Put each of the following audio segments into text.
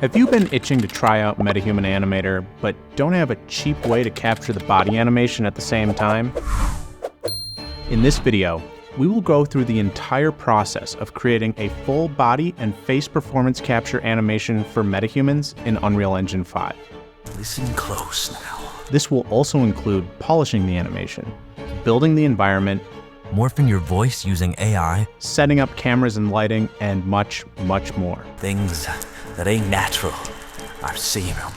Have you been itching to try out Metahuman Animator, but don't have a cheap way to capture the body animation at the same time? In this video, we will go through the entire process of creating a full body and face performance capture animation for Metahumans in Unreal Engine 5. Listen close now. This will also include polishing the animation, building the environment, Morphing your voice using AI. setting up cameras and lighting, and much, much more. Things that ain't natural are serum.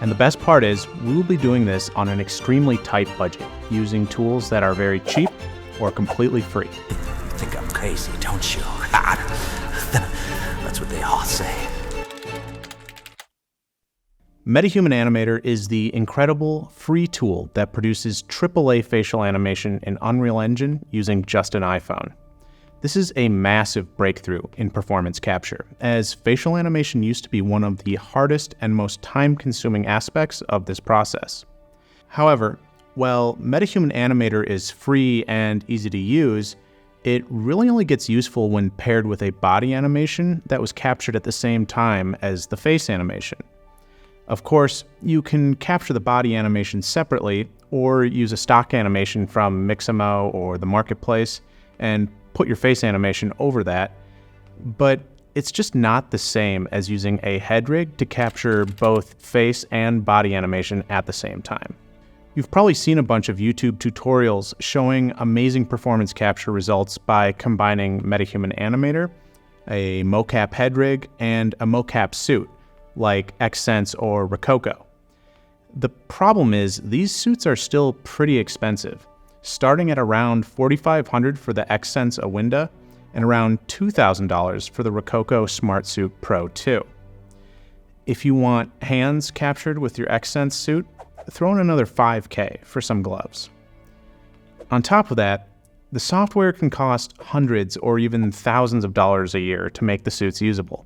And the best part is, we will be doing this on an extremely tight budget, using tools that are very cheap or completely free. You think I'm crazy, don't you? That's what they all say. Metahuman Animator is the incredible free tool that produces AAA facial animation in Unreal Engine using just an iPhone. This is a massive breakthrough in performance capture, as facial animation used to be one of the hardest and most time-consuming aspects of this process. However, while Metahuman Animator is free and easy to use, it really only gets useful when paired with a body animation that was captured at the same time as the face animation. Of course, you can capture the body animation separately or use a stock animation from Mixamo or the marketplace and put your face animation over that, but it's just not the same as using a Headrig to capture both face and body animation at the same time. You've probably seen a bunch of YouTube tutorials showing amazing performance capture results by combining Metahuman Animator, a Mocap Headrig, and a Mocap suit, like Xsense or Rokoko. The problem is, these suits are still pretty expensive, starting at around $4,500 for the Xsense Awinda and around $2,000 for the Rokoko Smart Suit Pro 2. If you want hands captured with your Xsense suit, throw in another $5K for some gloves. On top of that, the software can cost hundreds or even thousands of dollars a year to make the suits usable.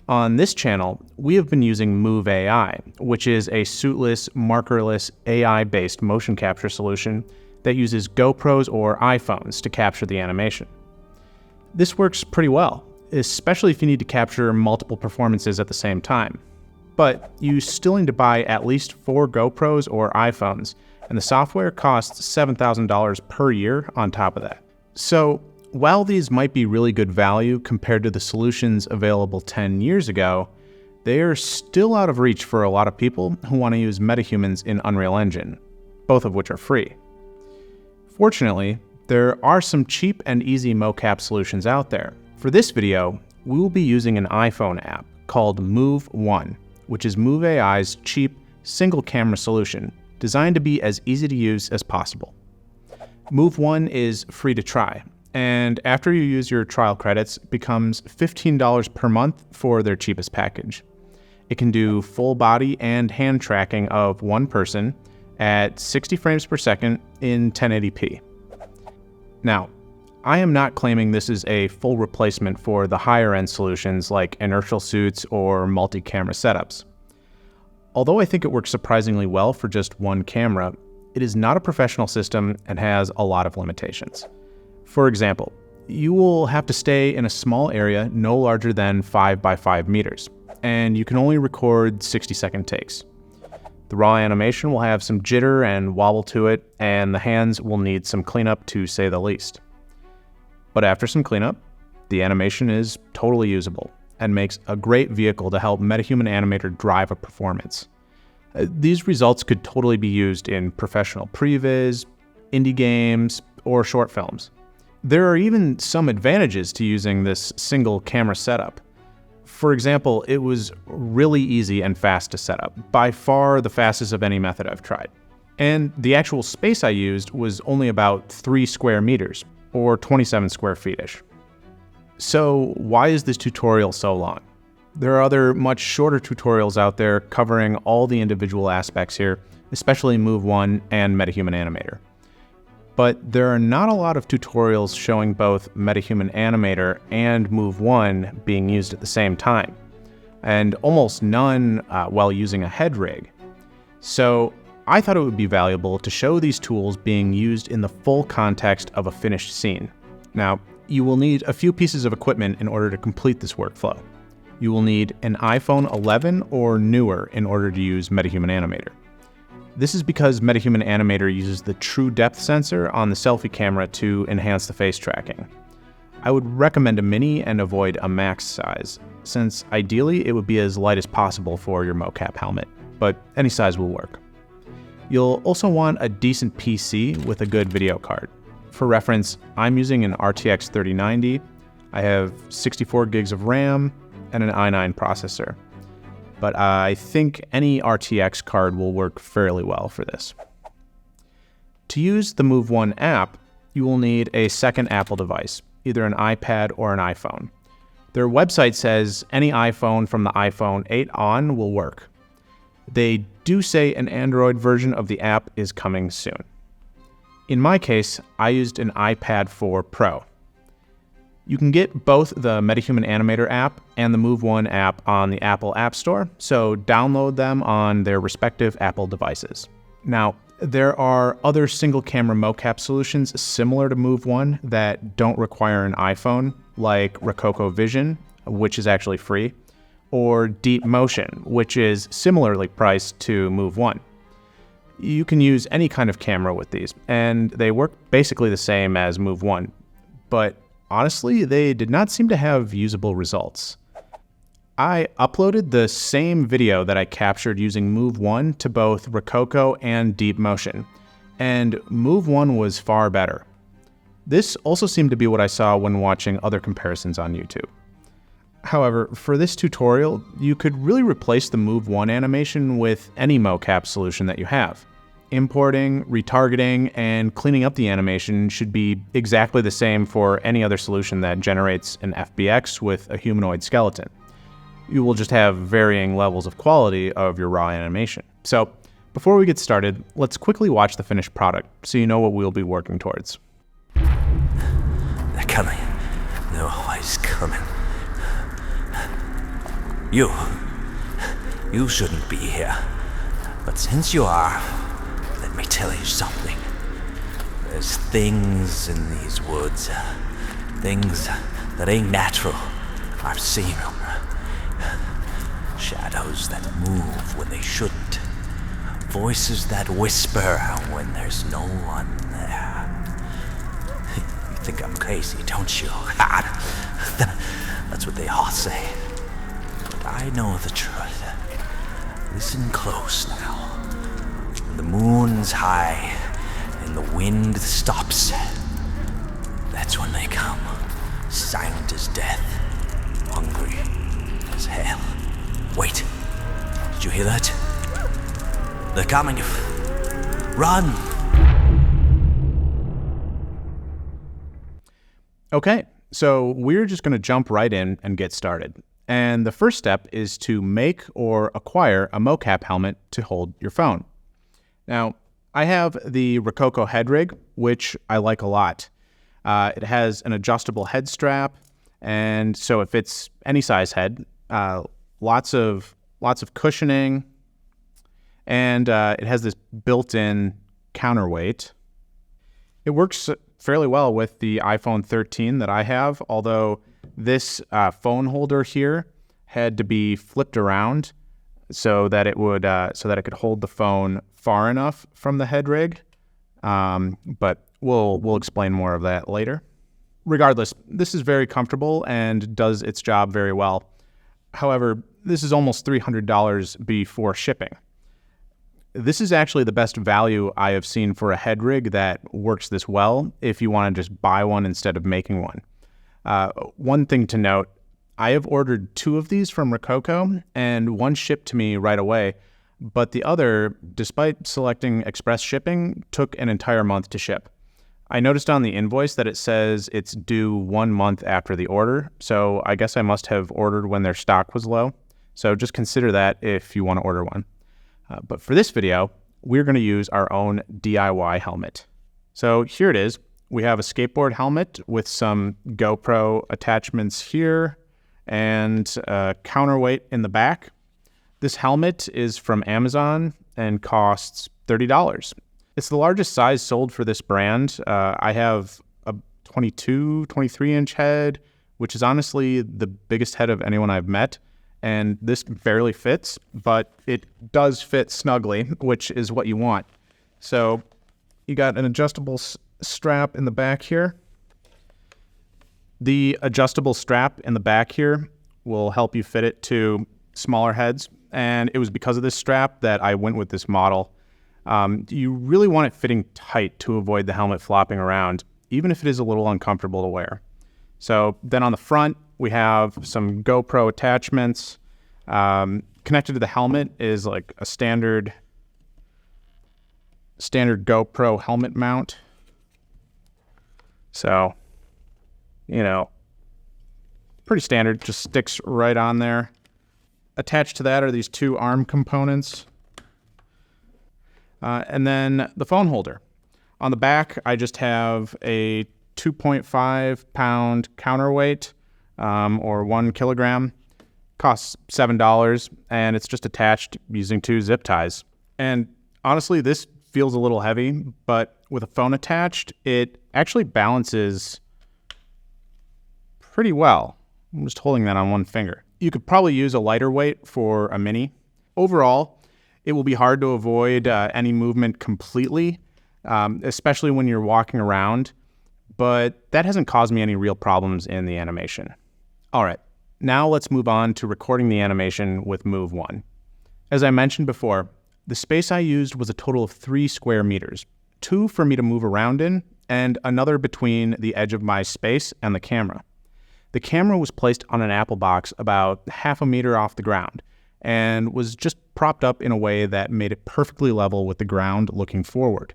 On this channel, we have been using Move AI, which is a suitless, markerless, AI-based motion capture solution that uses GoPros or iPhones to capture the animation. This works pretty well, especially if you need to capture multiple performances at the same time. But you still need to buy at least 4 GoPros or iPhones, and the software costs $7,000 per year on top of that. So, while these might be really good value compared to the solutions available 10 years ago, they are still out of reach for a lot of people who want to use Metahumans in Unreal Engine, both of which are free. Fortunately, there are some cheap and easy mocap solutions out there. For this video, we will be using an iPhone app called Move One, which is Move AI's cheap, single-camera solution designed to be as easy to use as possible. Move One is free to try, and after you use your trial credits, becomes $15 per month for their cheapest package. It can do full body and hand tracking of one person at 60 frames per second in 1080p. Now, I am not claiming this is a full replacement for the higher-end solutions like inertial suits or multi-camera setups. Although I think it works surprisingly well for just one camera, it is not a professional system and has a lot of limitations. For example, you will have to stay in a small area no larger than 5 by 5 meters, and you can only record 60-second takes. The raw animation will have some jitter and wobble to it, and the hands will need some cleanup to say the least. But after some cleanup, the animation is totally usable and makes a great vehicle to help Metahuman Animator drive a performance. These results could totally be used in professional previs, indie games, or short films. There are even some advantages to using this single camera setup. For example, it was really easy and fast to set up, by far the fastest of any method I've tried. And the actual space I used was only about 3 square meters, or 27 square feet-ish. So why is this tutorial so long? There are other much shorter tutorials out there covering all the individual aspects here, especially Move One and Metahuman Animator. But there are not a lot of tutorials showing both Metahuman Animator and Move One being used at the same time, and almost none while using a Headrig. So I thought it would be valuable to show these tools being used in the full context of a finished scene. Now, you will need a few pieces of equipment in order to complete this workflow. You will need an iPhone 11 or newer in order to use Metahuman Animator. This is because Metahuman Animator uses the true depth sensor on the selfie camera to enhance the face tracking. I would recommend a mini and avoid a max size, since ideally it would be as light as possible for your mocap helmet, but any size will work. You'll also want a decent PC with a good video card. For reference, I'm using an RTX 3090, I have 64 gigs of RAM, and an i9 processor. But I think any RTX card will work fairly well for this. To use the Move One app, you will need a second Apple device, either an iPad or an iPhone. Their website says any iPhone from the iPhone 8 on will work. They do say an Android version of the app is coming soon. In my case, I used an iPad 4 Pro. You can get both the Metahuman Animator app and the Move One app on the Apple App Store, so download them on their respective Apple devices. Now, there are other single-camera mocap solutions similar to Move One that don't require an iPhone, like Rokoko Vision, which is actually free, or DeepMotion, which is similarly priced to Move One. You can use any kind of camera with these, and they work basically the same as Move One, but honestly, they did not seem to have usable results. I uploaded the same video that I captured using Move One to both Rokoko and DeepMotion, and Move One was far better. This also seemed to be what I saw when watching other comparisons on YouTube. However, for this tutorial, you could really replace the Move One animation with any mocap solution that you have. Importing, retargeting, and cleaning up the animation should be exactly the same for any other solution that generates an FBX with a humanoid skeleton. You will just have varying levels of quality of your raw animation. So, before we get started, let's quickly watch the finished product so you know what we'll be working towards. They're coming. They're always coming. You shouldn't be here. But since you are, let me tell you something. There's things in these woods. Things that ain't natural. I've seen them. Shadows that move when they shouldn't. Voices that whisper when there's no one there. You think I'm crazy, don't you? That's what they all say. But I know the truth. Listen close now. When the moon's high and the wind stops, that's when they come. Silent as death. Hungry as hell. Wait. Did you hear that? They're coming. Run! Okay, so we're just going to jump right in and get started. And the first step is to make or acquire a mocap helmet to hold your phone. Now, I have the Rokoko Headrig, which I like a lot. It has an adjustable head strap, and so it fits any size head. Lots of cushioning, and it has this built-in counterweight. It works fairly well with the iPhone 13 that I have, although this phone holder here had to be flipped around so that it could hold the phone far enough from the Headrig. But we'll explain more of that later. Regardless, this is very comfortable and does its job very well. However, this is almost $300 before shipping. This is actually the best value I have seen for a Headrig that works this well if you want to just buy one instead of making one. One thing to note, I have ordered 2 of these from Rokoko, and one shipped to me right away, but the other, despite selecting express shipping, took an entire month to ship. I noticed on the invoice that it says it's due 1 month after the order, so I guess I must have ordered when their stock was low. So just consider that if you want to order one. But for this video, we're going to use our own DIY helmet. So here it is. We have a skateboard helmet with some GoPro attachments here and a counterweight in the back. This helmet is from Amazon and costs $30. It's the largest size sold for this brand. I have a 23-inch head, which is honestly the biggest head of anyone I've met. and this barely fits, but it does fit snugly, which is what you want. So you got an adjustable strap in the back here. The adjustable strap in the back here will help you fit it to smaller heads, and it was because of this strap that I went with this model. You really want it fitting tight to avoid the helmet flopping around, even if it is a little uncomfortable to wear. So then on the front, we have some GoPro attachments. Connected to the helmet is like a standard GoPro helmet mount. So, you know, pretty standard, just sticks right on there. Attached to that are these two arm components. And then the phone holder. On the back, I just have a 2.5 pound counterweight, or 1 kilogram. Costs $7, and it's just attached using 2 zip ties. And honestly, this feels a little heavy, but with a phone attached, it actually balances pretty well. I'm just holding that on one finger. You could probably use a lighter weight for a mini. Overall, it will be hard to avoid any movement completely, especially when you're walking around, but that hasn't caused me any real problems in the animation. All right, now let's move on to recording the animation with Move 1. As I mentioned before, the space I used was a total of 3 square meters, 2 for me to move around in, and another between the edge of my space and the camera. The camera was placed on an apple box about half a meter off the ground and was just propped up in a way that made it perfectly level with the ground looking forward.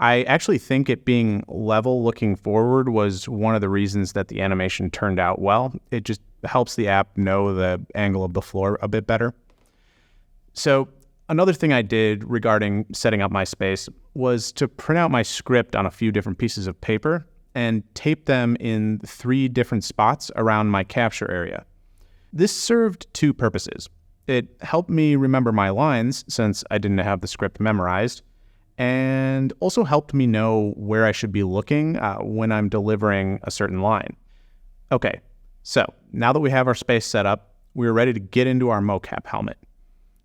I actually think it being level looking forward was one of the reasons that the animation turned out well. It just helps the app know the angle of the floor a bit better. So another thing I did regarding setting up my space was to print out my script on a few different pieces of paper and tape them in 3 different spots around my capture area. This served 2 purposes. It helped me remember my lines since I didn't have the script memorized, and also helped me know where I should be looking when I'm delivering a certain line. Okay, so now that we have our space set up, we're ready to get into our Mocap helmet.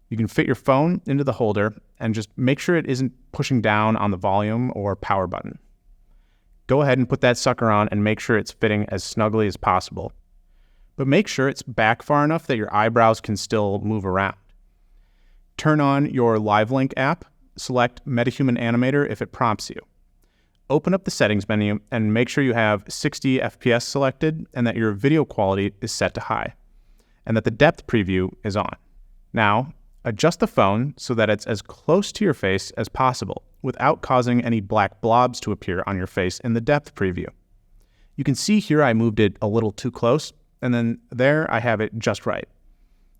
You can fit your phone into the holder and just make sure it isn't pushing down on the volume or power button. Go ahead and put that sucker on and make sure it's fitting as snugly as possible. But make sure it's back far enough that your eyebrows can still move around. Turn on your LiveLink app, select Metahuman Animator if it prompts you. Open up the settings menu and make sure you have 60 FPS selected and that your video quality is set to high, and that the depth preview is on. Now, adjust the phone so that it's as close to your face as possible without causing any black blobs to appear on your face in the depth preview. You can see here I moved it a little too close, and then there I have it just right.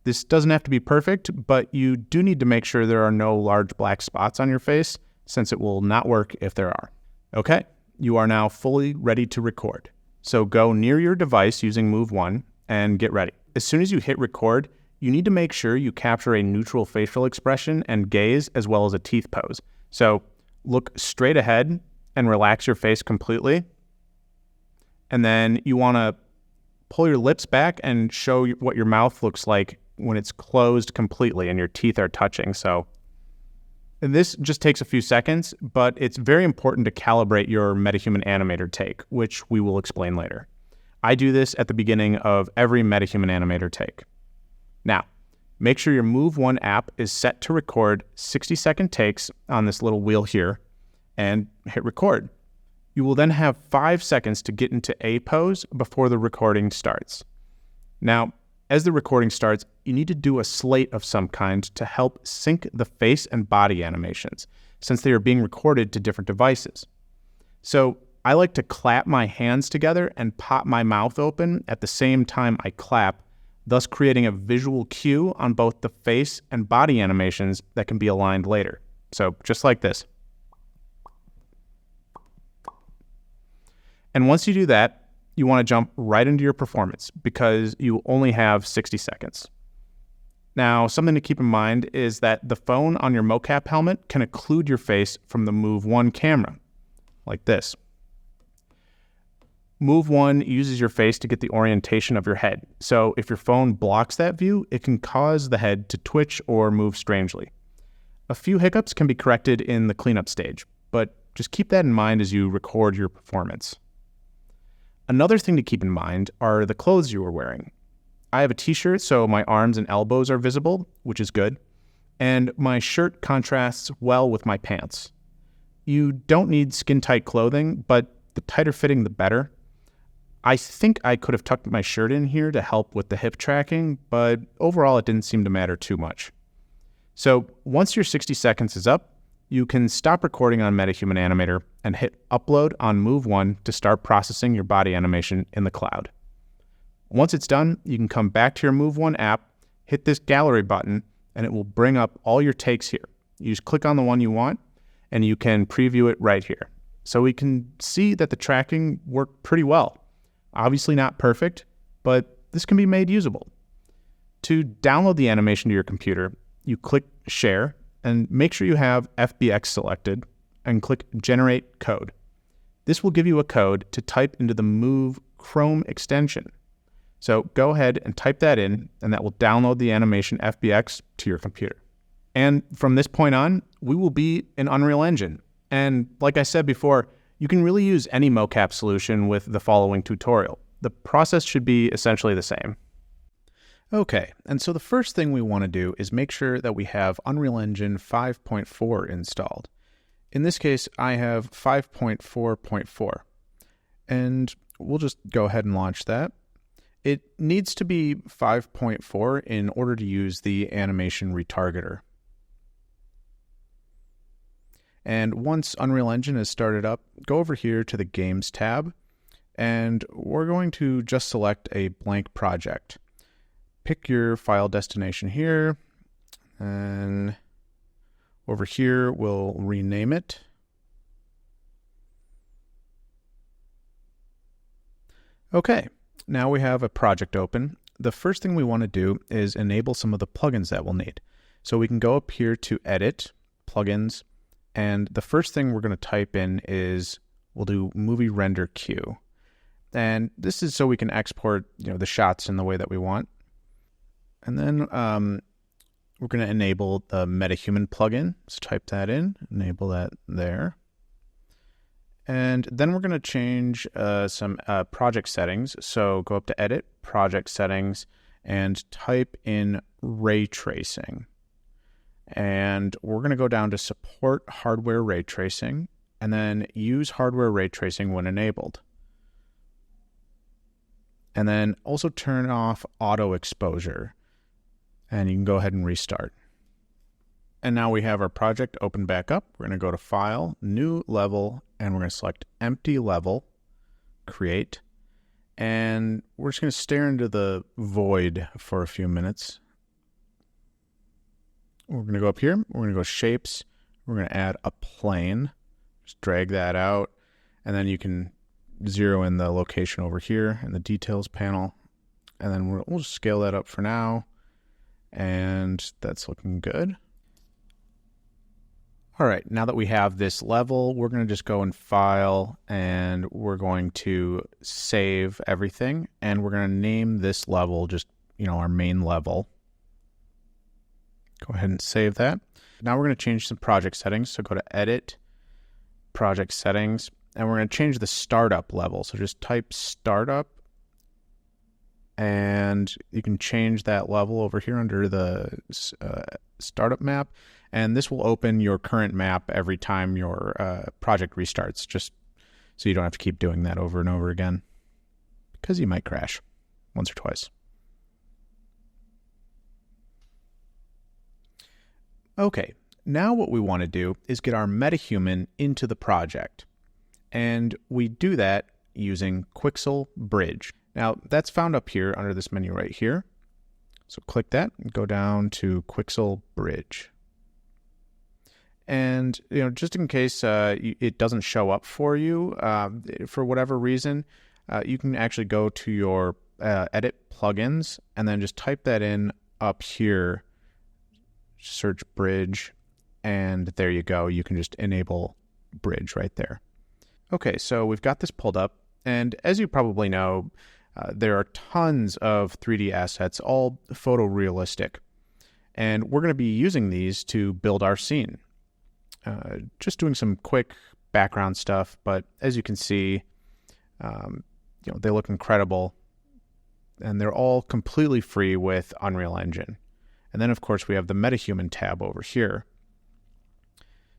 This doesn't have to be perfect, but you do need to make sure there are no large black spots on your face, since it will not work if there are. Okay, you are now fully ready to record. So go near your device using Move 1 and get ready. As soon as you hit record, you need to make sure you capture a neutral facial expression and gaze as well as a teeth pose. So look straight ahead and relax your face completely. And then you want to pull your lips back and show what your mouth looks like when it's closed completely and your teeth are touching. And this just takes a few seconds, but it's very important to calibrate your Metahuman Animator take, which we will explain later. I do this at the beginning of every Metahuman Animator take. Now, make sure your Move 1 app is set to record 60-second takes on this little wheel here, and hit record. You will then have 5 seconds to get into A pose before the recording starts. Now, as the recording starts, you need to do a slate of some kind to help sync the face and body animations, since they are being recorded to different devices. So I like to clap my hands together and pop my mouth open at the same time I clap, thus creating a visual cue on both the face and body animations that can be aligned later. So just like this. And once you do that, you want to jump right into your performance because you only have 60 seconds. Now, something to keep in mind is that the phone on your Mocap helmet can occlude your face from the Move 1 camera, like this. Move 1 uses your face to get the orientation of your head. So if your phone blocks that view, it can cause the head to twitch or move strangely. A few hiccups can be corrected in the cleanup stage, but just keep that in mind as you record your performance. Another thing to keep in mind are the clothes you are wearing. I have a t-shirt, so my arms and elbows are visible, which is good, and my shirt contrasts well with my pants. You don't need skin-tight clothing, but the tighter fitting, the better. I think I could have tucked my shirt in here to help with the hip tracking, but overall it didn't seem to matter too much. So once your 60 seconds is up, you can stop recording on Metahuman Animator and hit Upload on Move 1 to start processing your body animation in the cloud. Once it's done, you can come back to your Move 1 app, hit this gallery button, and it will bring up all your takes here. You just click on the one you want, and you can preview it right here. So we can see that the tracking worked pretty well. Obviously not perfect, but this can be made usable. To download the animation to your computer, you click Share and make sure you have FBX selected and click Generate Code. This will give you a code to type into the Move Chrome extension. So go ahead and type that in, and that will download the animation FBX to your computer. And from this point on, we will be in Unreal Engine. And like I said before, you can really use any mocap solution with the following tutorial. The process should be essentially the same. Okay, and so the first thing we want to do is make sure that we have Unreal Engine 5.4 installed. In this case, I have 5.4.4, and we'll just go ahead and launch that. It needs to be 5.4 in order to use the animation retargeter. And once Unreal Engine is started up, go over here to the Games tab, and we're going to just select a blank project. Pick your file destination here, and over here we'll rename it. Okay, now we have a project open. The first thing we want to do is enable some of the plugins that we'll need. So we can go up here to Edit, Plugins, and the first thing we're going to type in is, we'll do Movie Render Queue. And this is so we can export, the shots in the way that we want. And then we're going to enable the Metahuman plugin. So type that in, enable that there. And then we're going to change some project settings. So go up to Edit, Project Settings, and type in Ray Tracing. And we're going to go down to Support Hardware Ray Tracing, and then Use Hardware Ray Tracing when enabled. And then also turn off Auto Exposure, and you can go ahead and restart. And now we have our project open back up. We're going to go to File, New Level, and we're going to select Empty Level, Create, and we're just going to stare into the void for a few minutes. We're going to go up here, we're going to go Shapes, we're going to add a plane, just drag that out, and then you can zero in the location over here in the Details panel, and then we'll just scale that up for now, and that's looking good. All right, now that we have this level, we're going to just go in File, and we're going to save everything, and we're going to name this level just, our main level. Go ahead and save that. Now we're going to change some project settings. So go to Edit, Project Settings, and we're going to change the startup level. So just type startup, and you can change that level over here under the startup map. And this will open your current map every time your project restarts, just so you don't have to keep doing that over and over again, because you might crash once or twice. Okay, now what we want to do is get our Metahuman into the project. And we do that using Quixel Bridge. Now, that's found up here under this menu right here. So click that and go down to Quixel Bridge. And, just in case it doesn't show up for you for whatever reason, you can actually go to your Edit Plugins and then just type that in up here. Search Bridge, and there you go. You can just enable Bridge right there. Okay, so we've got this pulled up. And as you probably know, there are tons of 3D assets, all photorealistic. And we're going to be using these to build our scene. Just doing some quick background stuff, but as you can see, they look incredible. And they're all completely free with Unreal Engine. And then, of course, we have the Metahuman tab over here.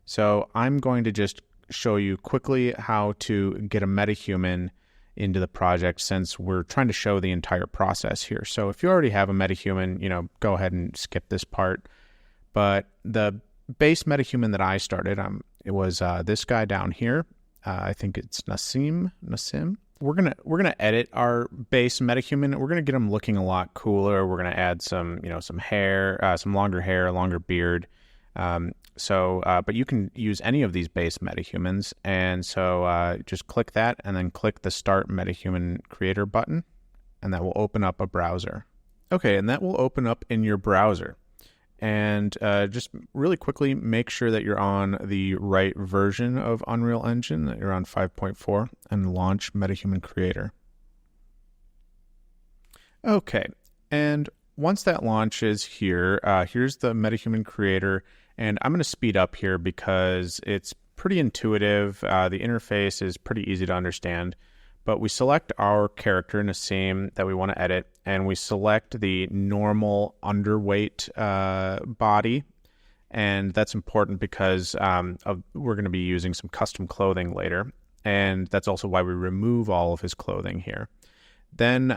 So I'm going to just show you quickly how to get a Metahuman into the project, since we're trying to show the entire process here. So if you already have a Metahuman, go ahead and skip this part. But the base Metahuman that I started, it was this guy down here. I think it's Nassim. We're gonna edit our base Metahuman. We're gonna get him looking a lot cooler. We're gonna add some hair, some longer hair, longer beard. But you can use any of these base Metahumans, and so just click that, and then click the Start Metahuman Creator button, and that will open up a browser. Okay, and that will open up in your browser. And just really quickly, make sure that you're on the right version of Unreal Engine, that you're on 5.4, and launch Metahuman Creator. Okay, and once that launches here, here's the Metahuman Creator, and I'm going to speed up here because it's pretty intuitive. The interface is pretty easy to understand. But we select our character, Nassim, that we want to edit, and we select the normal underweight body. And that's important because we're going to be using some custom clothing later. And that's also why we remove all of his clothing here. Then,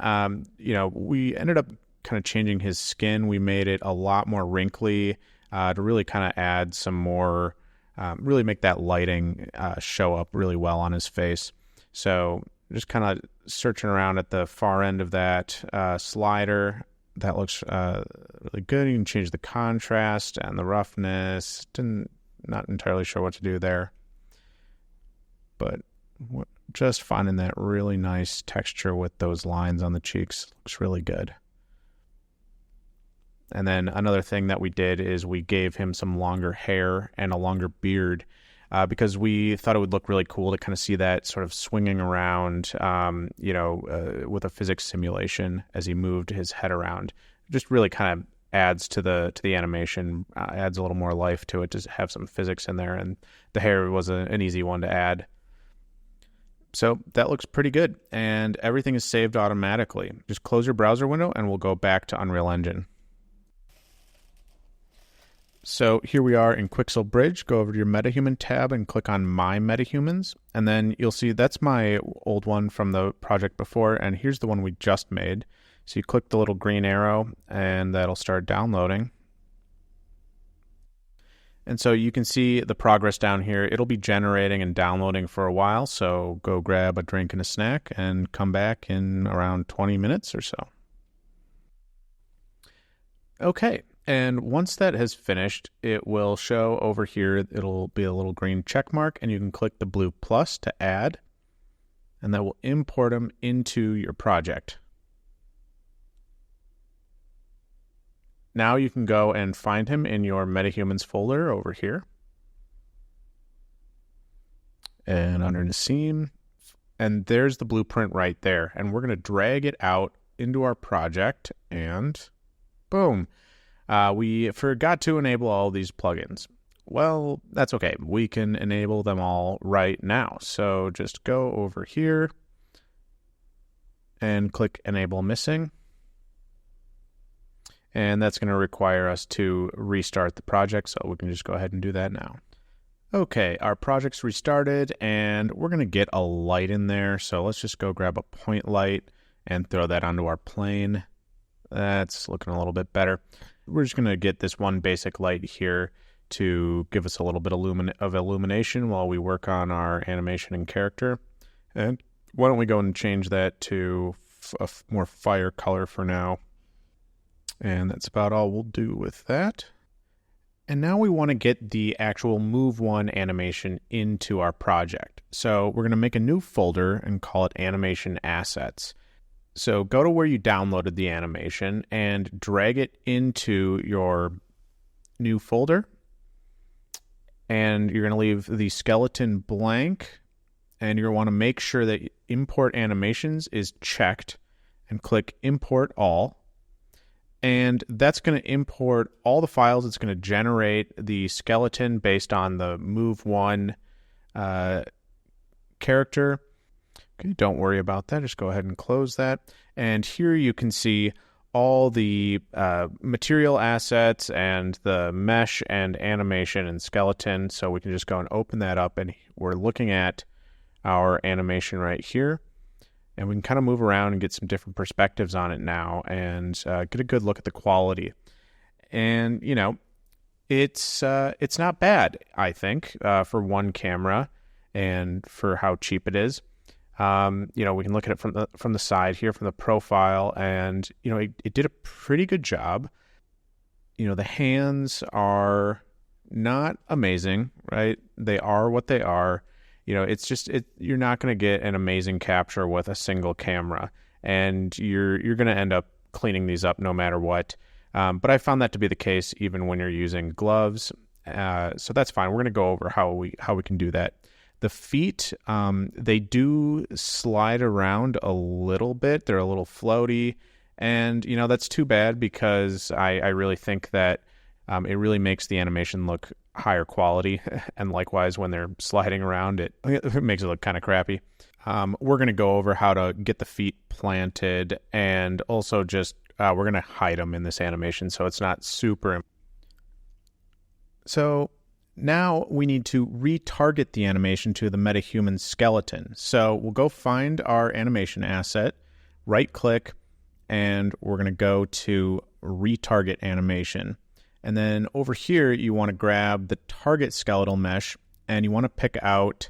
we ended up kind of changing his skin. We made it a lot more wrinkly to really kind of add some more, really make that lighting show up really well on his face. So just kind of searching around at the far end of that slider. That looks really good. You can change the contrast and the roughness. Not entirely sure what to do there. But just finding that really nice texture with those lines on the cheeks. Looks really good. And then another thing that we did is we gave him some longer hair and a longer beard, because we thought it would look really cool to kind of see that sort of swinging around, with a physics simulation as he moved his head around. It just really kind of adds to the animation, adds a little more life to it to have some physics in there. And the hair was an easy one to add. So that looks pretty good, and everything is saved automatically. Just close your browser window, and we'll go back to Unreal Engine. So here we are in Quixel Bridge. Go over to your Metahuman tab and click on My Metahumans. And then you'll see that's my old one from the project before. And here's the one we just made. So you click the little green arrow and that'll start downloading. And so you can see the progress down here. It'll be generating and downloading for a while. So go grab a drink and a snack and come back in around 20 minutes or so. Okay. And once that has finished, it will show over here, it'll be a little green check mark, and you can click the blue plus to add, and that will import them into your project. Now you can go and find him in your Metahumans folder over here. And under Nassim, and there's the blueprint right there. And we're going to drag it out into our project, and boom. We forgot to enable all these plugins. Well, that's okay. We can enable them all right now. So just go over here and click Enable Missing. And that's going to require us to restart the project, so we can just go ahead and do that now. Okay, our project's restarted, and we're going to get a light in there. So let's just go grab a point light and throw that onto our plane. That's looking a little bit better. We're just going to get this one basic light here to give us a little bit of illumination while we work on our animation and character. And why don't we go and change that to a more fire color for now. And that's about all we'll do with that. And now we want to get the actual Move One animation into our project. So we're going to make a new folder and call it Animation Assets. So go to where you downloaded the animation and drag it into your new folder. And you're going to leave the skeleton blank. and you're going to want to make sure that Import Animations is checked and click Import All. And that's going to import all the files. It's going to generate the skeleton based on the Move 1 character. Okay, don't worry about that. Just go ahead and close that. And here you can see all the material assets and the mesh and animation and skeleton. So we can just go and open that up, and we're looking at our animation right here. And we can kind of move around and get some different perspectives on it now and get a good look at the quality. And, you know, it's not bad, I think, for one camera and for how cheap it is. You know, we can look at it from the side here, from the profile, and, you know, it did a pretty good job. You know, the hands are not amazing, right? They are what they are. You know, it's just you're not going to get an amazing capture with a single camera, and you're going to end up cleaning these up no matter what. But I found that to be the case even when you're using gloves, so that's fine. We're going to go over how we can do that. The feet, they do slide around a little bit. They're a little floaty, and you know that's too bad because I really think that it really makes the animation look higher quality, and likewise when they're sliding around it makes it look kind of crappy. We're going to go over how to get the feet planted, and also just we're going to hide them in this animation so it's not super. So now we need to retarget the animation to the Metahuman skeleton. So we'll go find our animation asset, right click, and we're going to go to retarget animation. And then over here, you want to grab the target skeletal mesh, and you want to pick out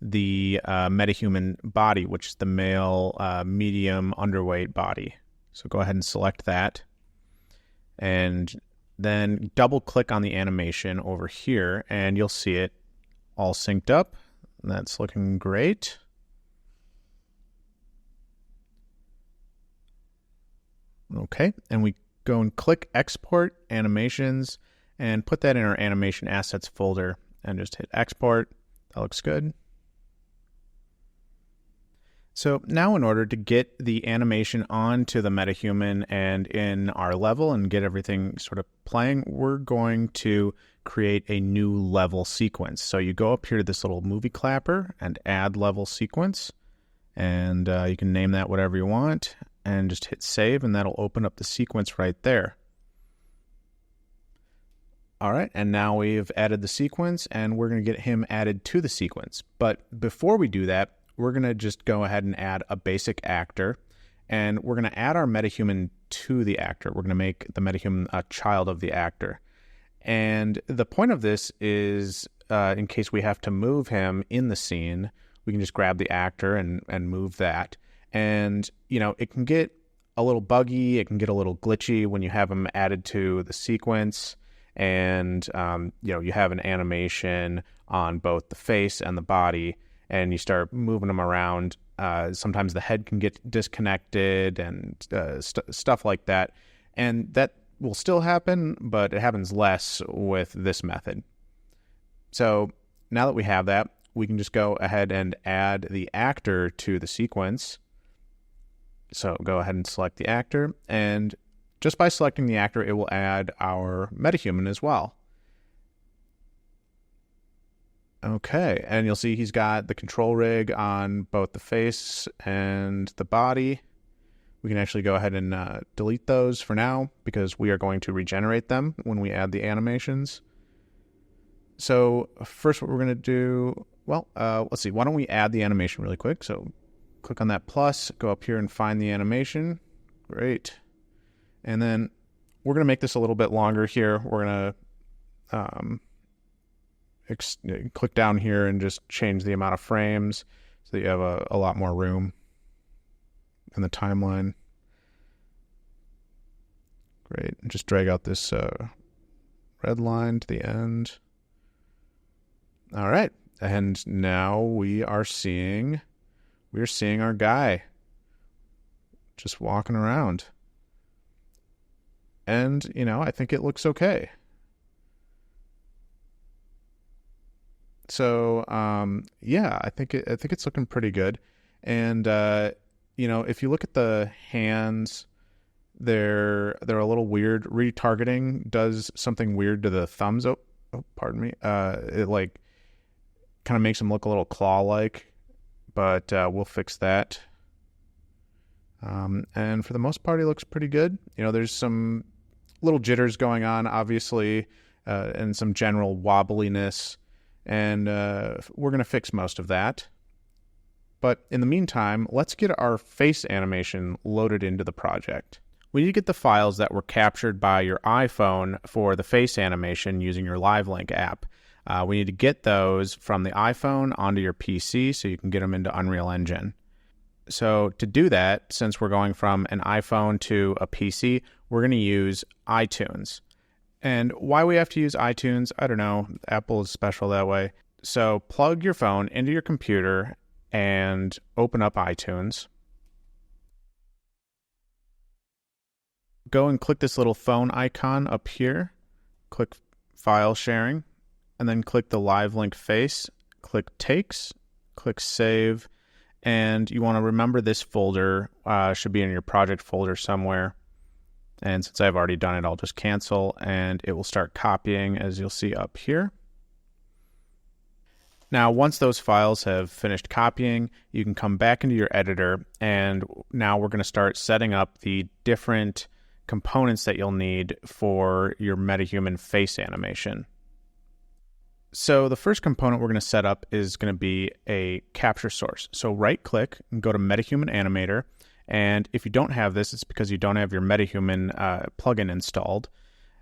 the metahuman body, which is the male medium underweight body. So go ahead and select that. And then double click on the animation over here, and you'll see it all synced up. That's looking great. Okay, and we go and click Export Animations and put that in our Animation Assets folder and just hit Export. That looks good. So now in order to get the animation onto the metahuman and in our level and get everything sort of playing, we're going to create a new level sequence. So you go up here to this little movie clapper and add level sequence, and you can name that whatever you want, and just hit save, and that'll open up the sequence right there. All right, and now we've added the sequence, and we're going to get him added to the sequence. But before we do that, we're going to just go ahead and add a basic actor, and we're going to add our metahuman to the actor. We're going to make the metahuman a child of the actor. And the point of this is, in case we have to move him in the scene, we can just grab the actor and move that. And, you know, it can get a little buggy, it can get a little glitchy when you have them added to the sequence, and, you know, you have an animation on both the face and the body, and you start moving them around. Sometimes the head can get disconnected and stuff like that. And that will still happen, but it happens less with this method. So now that we have that, we can just go ahead and add the actor to the sequence. So go ahead and select the actor, and just by selecting the actor, it will add our metahuman as well. Okay, and you'll see he's got the control rig on both the face and the body. We can actually go ahead and delete those for now because we are going to regenerate them when we add the animations. So first what we're going to do, well, let's see, why don't we add the animation really quick. So click on that plus, go up here and find the animation. Great. And then we're going to make this a little bit longer here. We're going to click down here and just change the amount of frames so that you have a lot more room in the timeline. Great. And just drag out this red line to the end. All right. And now we're seeing our guy just walking around. And, you know, I think it looks okay. So yeah, I think it's looking pretty good. And you know, if you look at the hands, they're a little weird. Retargeting does something weird to the thumbs. Oh, pardon me. It like kind of makes them look a little claw-like, but we'll fix that. And for the most part, it looks pretty good. You know, there's some little jitters going on, obviously, and some general wobbliness, and we're going to fix most of that. But in the meantime, let's get our face animation loaded into the project. We need to get the files that were captured by your iPhone for the face animation using your LiveLink app. We need to get those from the iPhone onto your PC so you can get them into Unreal Engine. So to do that, since we're going from an iPhone to a PC, we're going to use iTunes. And why we have to use iTunes, I don't know. Apple is special that way. So plug your phone into your computer and open up iTunes. Go and click this little phone icon up here. Click File Sharing, and then click the Live Link face. Click Takes, click Save, and you want to remember this folder should be in your project folder somewhere. And since I've already done it, I'll just cancel, and it will start copying, as you'll see up here. Now, once those files have finished copying, you can come back into your editor, and now we're going to start setting up the different components that you'll need for your Metahuman face animation. So the first component we're going to set up is going to be a capture source. So right-click and go to Metahuman Animator. And if you don't have this, it's because you don't have your Metahuman plugin installed.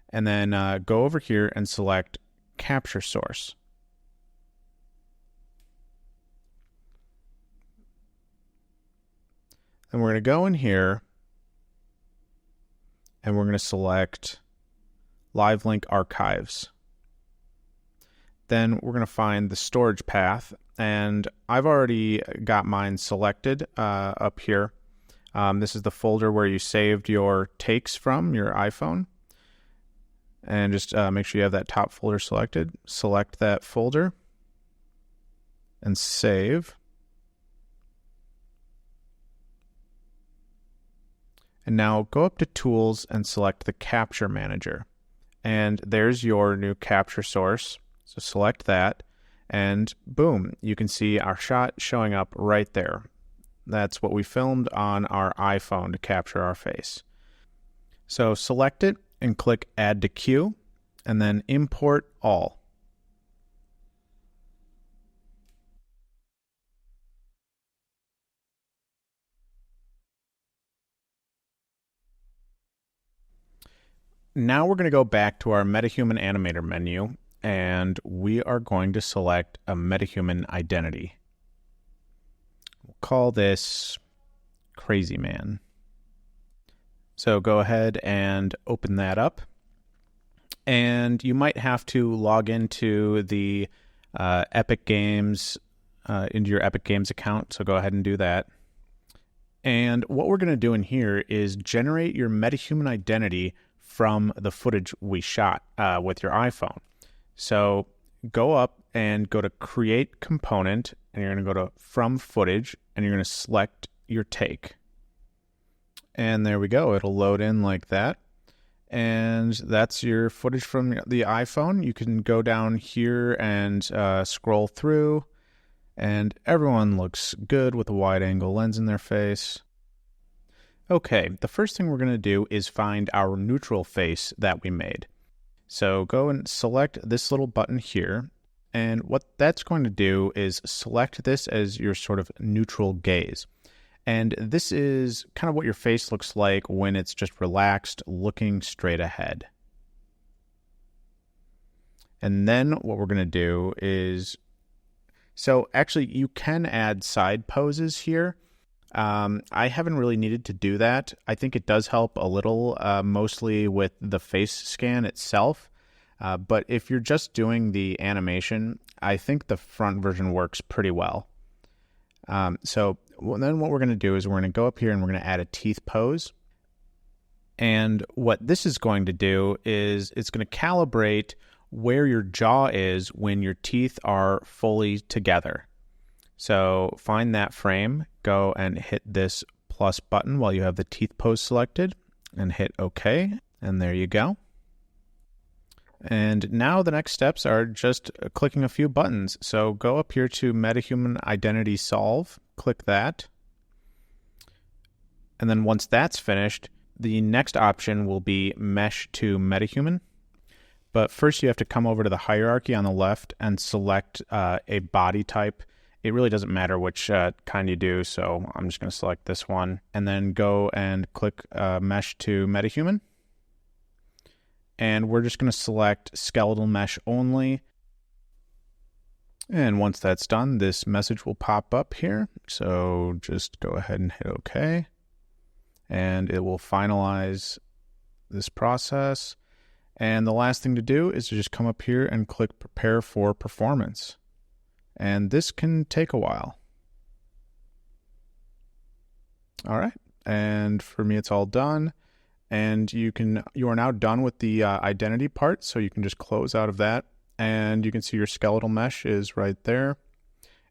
And then go over here and select Capture Source. And we're going to go in here and we're going to select Live Link Archives. Then we're going to find the storage path, and I've already got mine selected up here. This is the folder where you saved your takes from your iPhone. And just make sure you have that top folder selected. Select that folder and save. And now go up to Tools and select the Capture Manager. And there's your new capture source. So select that, and boom, you can see our shot showing up right there. That's what we filmed on our iPhone to capture our face. So select it and click Add to Queue, and then Import All. Now we're going to go back to our Metahuman Animator menu, and we are going to select a Metahuman identity. We'll call this Crazy Man. So go ahead and open that up. And you might have to log into the Epic Games, into your Epic Games account, so go ahead and do that. And what we're going to do in here is generate your Metahuman identity from the footage we shot with your iPhone. So go up and go to Create Component, and you're going to go to From Footage, and you're going to select your take. And there we go. It'll load in like that. And that's your footage from the iPhone. You can go down here and scroll through, and everyone looks good with a wide-angle lens in their face. Okay, the first thing we're going to do is find our neutral face that we made. So go and select this little button here, and what that's going to do is select this as your sort of neutral gaze. And this is kind of what your face looks like when it's just relaxed, looking straight ahead. And then what we're going to do is, so actually you can add side poses here. I haven't really needed to do that. I think it does help a little, mostly with the face scan itself. But if you're just doing the animation, I think the front version works pretty well. So then what we're going to do is we're going to go up here and we're going to add a teeth pose. And what this is going to do is it's going to calibrate where your jaw is when your teeth are fully together. So find that frame, go and hit this plus button while you have the teeth pose selected, and hit OK, and there you go. And now the next steps are just clicking a few buttons. So go up here to Metahuman Identity Solve, click that. And then once that's finished, the next option will be Mesh to Metahuman. But first you have to come over to the hierarchy on the left and select a body type. It really doesn't matter which kind you do, so I'm just going to select this one. And then go and click Mesh to Metahuman. And we're just going to select skeletal mesh only. And once that's done, this message will pop up here. So just go ahead and hit OK. And it will finalize this process. And the last thing to do is to just come up here and click Prepare for Performance. And this can take a while. All right. And for me, it's all done. And you are now done with the identity part, so you can just close out of that. And you can see your skeletal mesh is right there.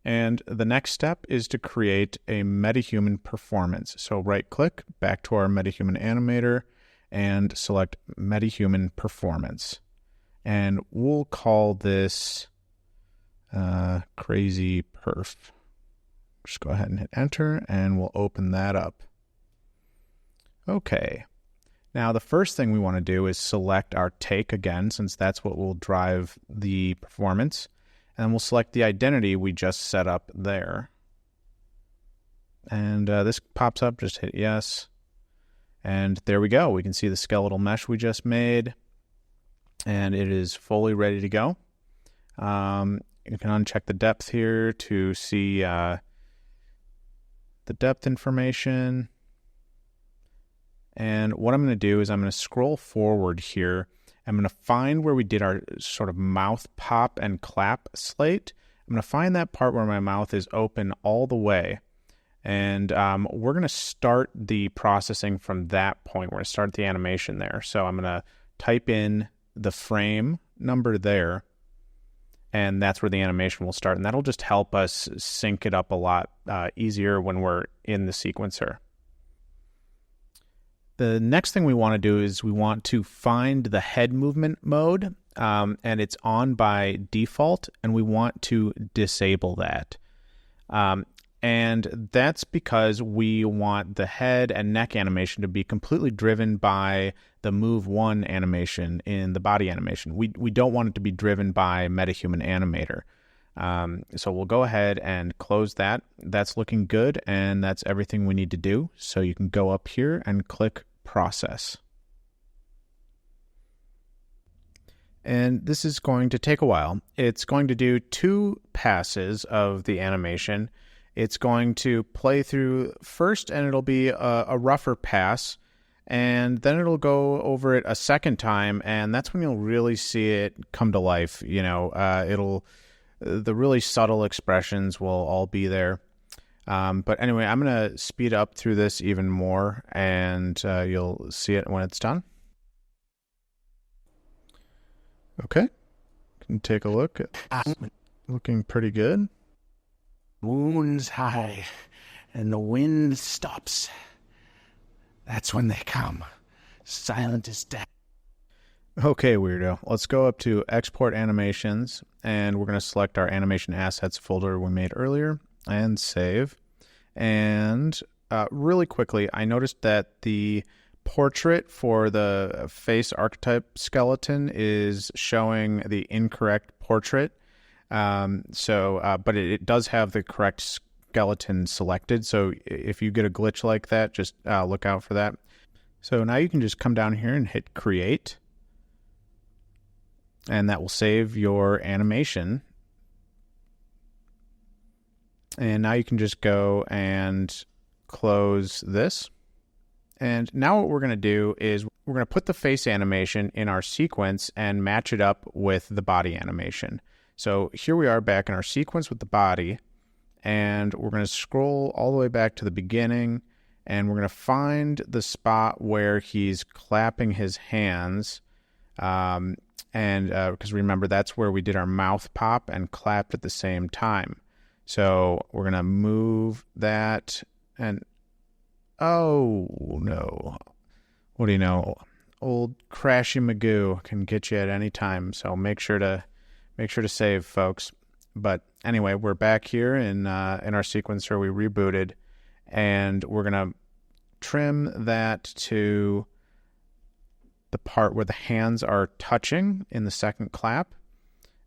And the next step is to create a Metahuman performance. So right click, back to our Metahuman Animator, and select Metahuman Performance. And we'll call this Crazy Perf. Just go ahead and hit enter, and we'll open that up. Okay. Now, the first thing we want to do is select our take again, since that's what will drive the performance. And we'll select the identity we just set up there. And this pops up, just hit yes. And there we go. We can see the skeletal mesh we just made. And it is fully ready to go. You can uncheck the depth here to see the depth information. And what I'm going to do is I'm going to scroll forward here. I'm going to find where we did our sort of mouth pop and clap slate. I'm going to find that part where my mouth is open all the way. And we're going to start the processing from that point. We're going to start the animation there. So I'm going to type in the frame number there. And that's where the animation will start. And that'll just help us sync it up a lot easier when we're in the sequencer. The next thing we want to do is we want to find the head movement mode, and it's on by default, and we want to disable that. And that's because we want the head and neck animation to be completely driven by the Move 1 animation in the body animation. We don't want it to be driven by Metahuman Animator. So we'll go ahead and close that. That's looking good, and that's everything we need to do. So you can go up here and click Process. And this is going to take a while. It's going to do 2 passes of the animation. It's going to play through first, and it'll be a rougher pass, and then it'll go over it a second time, and that's when you'll really see it come to life. You know, the really subtle expressions will all be there. But anyway, I'm going to speed up through this even more, and you'll see it when it's done. Okay, can take a look. It's looking pretty good. Moon's high, and the wind stops. That's when they come. Silent as death. Okay, weirdo. Let's go up to Export Animations, and we're going to select our Animation Assets folder we made earlier, and save. And really quickly, I noticed that the portrait for the face archetype skeleton is showing the incorrect portrait. But it does have the correct skeleton selected. So if you get a glitch like that, just look out for that. So now you can just come down here and hit Create. And that will save your animation. And now you can just go and close this. And now what we're going to do is we're going to put the face animation in our sequence and match it up with the body animation. So here we are back in our sequence with the body, and we're going to scroll all the way back to the beginning, and we're going to find the spot where he's clapping his hands, and And because remember, that's where we did our mouth pop and clapped at the same time. So we're going to move that and, oh no, what do you know? Old Crashy Magoo can get you at any time. So make sure to save, folks. But anyway, we're back here in our sequencer. We rebooted, and we're going to trim that to the part where the hands are touching in the second clap.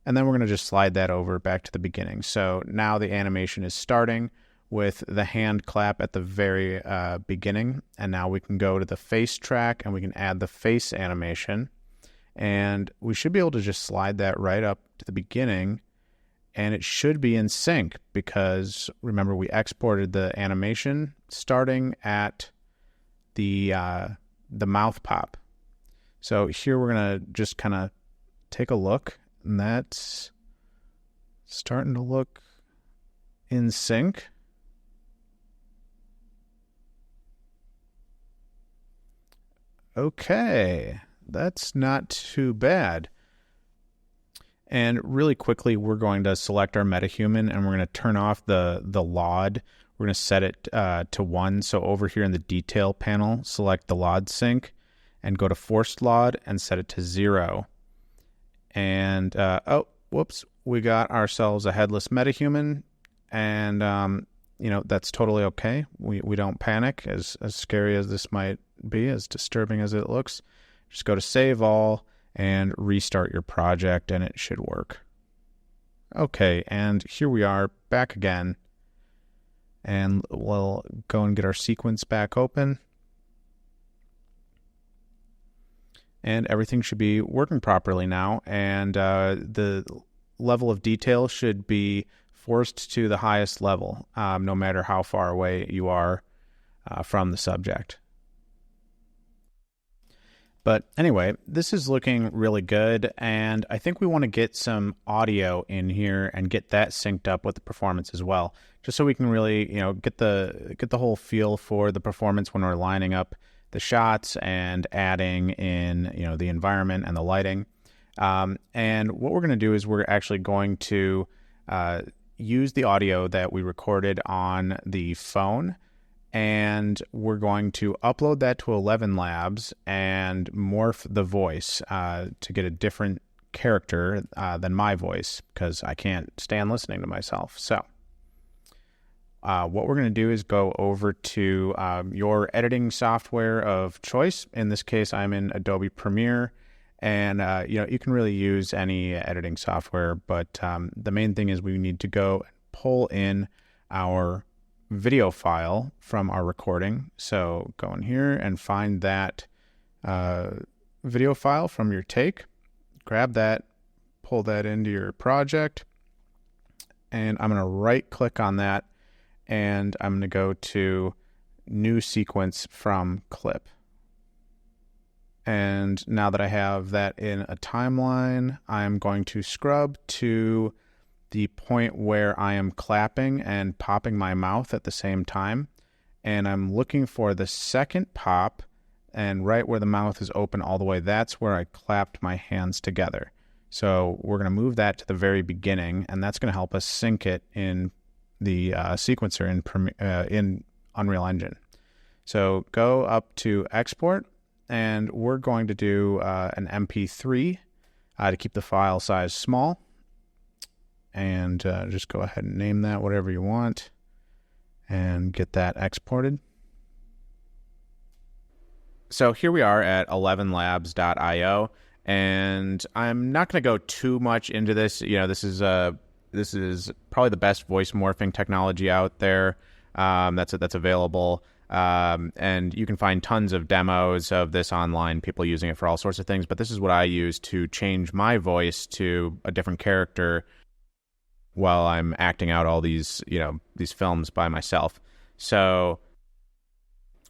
And then we're going to just slide that over back to the beginning. So now the animation is starting with the hand clap at the very beginning. And now we can go to the face track and we can add the face animation. And we should be able to just slide that right up to the beginning. And it should be in sync because remember, we exported the animation starting at the mouth pop. So here we're going to just kind of take a look, and that's starting to look in sync. Okay, that's not too bad. And really quickly, we're going to select our Metahuman, and we're going to turn off the LOD. We're going to set it to 1. So over here in the detail panel, select the LOD sync, and go to forced LOD and set it to 0. And, oh, whoops, we got ourselves a headless Metahuman, and, you know, that's totally okay. We don't panic, as scary as this might be, as disturbing as it looks. Just go to Save All and restart your project, and it should work. Okay, and here we are back again, and we'll go and get our sequence back open. And everything should be working properly now, and the level of detail should be forced to the highest level, no matter how far away you are from the subject. But anyway, this is looking really good, and I think we want to get some audio in here and get that synced up with the performance as well, just so we can really, you know, get the whole feel for the performance when we're lining up the shots and adding in, you know, the environment and the lighting. And what we're going to do is we're actually going to use the audio that we recorded on the phone, and we're going to upload that to Elevenlabs and morph the voice to get a different character than my voice, because I can't stand listening to myself. So what we're going to do is go over to your editing software of choice. In this case, I'm in Adobe Premiere, and you know, you can really use any editing software, but the main thing is we need to go and pull in our video file from our recording. So go in here and find that video file from your take, grab that, pull that into your project, and I'm going to right click on that, and I'm going to go to new sequence from clip. And now that I have that in a timeline, I'm going to scrub to the point where I am clapping and popping my mouth at the same time. And I'm looking for the second pop, and right where the mouth is open all the way, that's where I clapped my hands together. So we're going to move that to the very beginning, and that's going to help us sync it in the sequencer in Unreal Engine. So go up to Export, and we're going to do an MP3 to keep the file size small. And just go ahead and name that whatever you want and get that exported. So here we are at elevenlabs.io, and I'm not going to go too much into this. You know, this is probably the best voice morphing technology out there that's available. And you can find tons of demos of this online, people using it for all sorts of things. But this is what I use to change my voice to a different character while I'm acting out all these, you know, these films by myself. So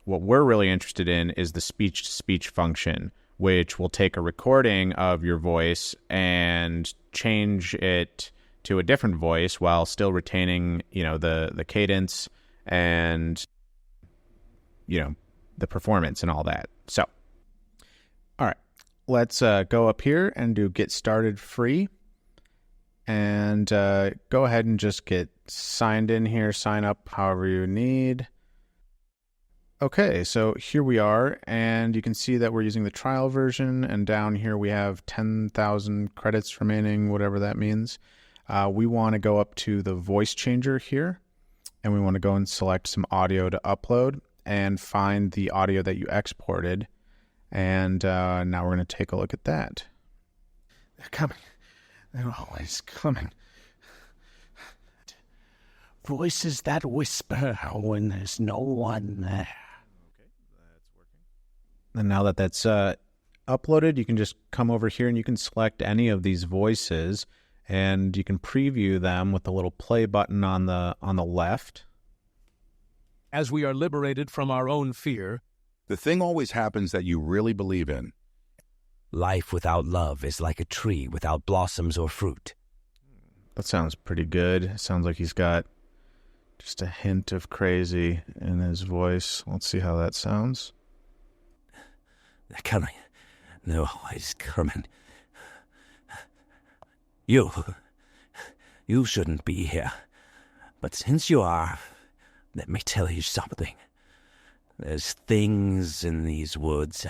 what we're really interested in is the speech-to-speech function, which will take a recording of your voice and change it to a different voice while still retaining, you know, the cadence and, you know, the performance and all that. So, all right, let's go up here and do Get Started Free. And go ahead and just get signed in here, sign up however you need. Okay, so here we are, and you can see that we're using the trial version, and down here we have 10,000 credits remaining, whatever that means. We want to go up to the voice changer here, and we want to go and select some audio to upload and find the audio that you exported. And now we're going to take a look at that. They're coming. They're always coming. Voices that whisper when there's no one there. Okay, that's working. And now that that's uploaded, you can just come over here and you can select any of these voices, and you can preview them with the little play button on the left. As we are liberated from our own fear, the thing always happens that you really believe in. Life without love is like a tree without blossoms or fruit. That sounds pretty good. Sounds like he's got just a hint of crazy in his voice. Let's see how that sounds. They're coming. They're always coming. You shouldn't be here. But since you are, let me tell you something. There's things in these woods.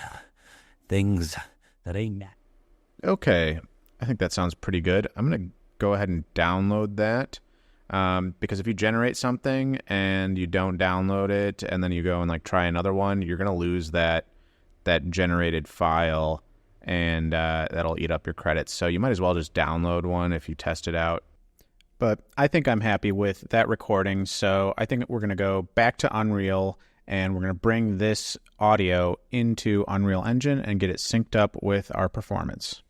Things that ain't that. Okay, I think that sounds pretty good. I'm going to go ahead and download that. Because if you generate something and you don't download it and then you go and like try another one, you're going to lose that generated file, and that'll eat up your credits. So you might as well just download one if you test it out. But I think I'm happy with that recording, so I think we're going to go back to Unreal, and we're going to bring this audio into Unreal Engine and get it synced up with our performance.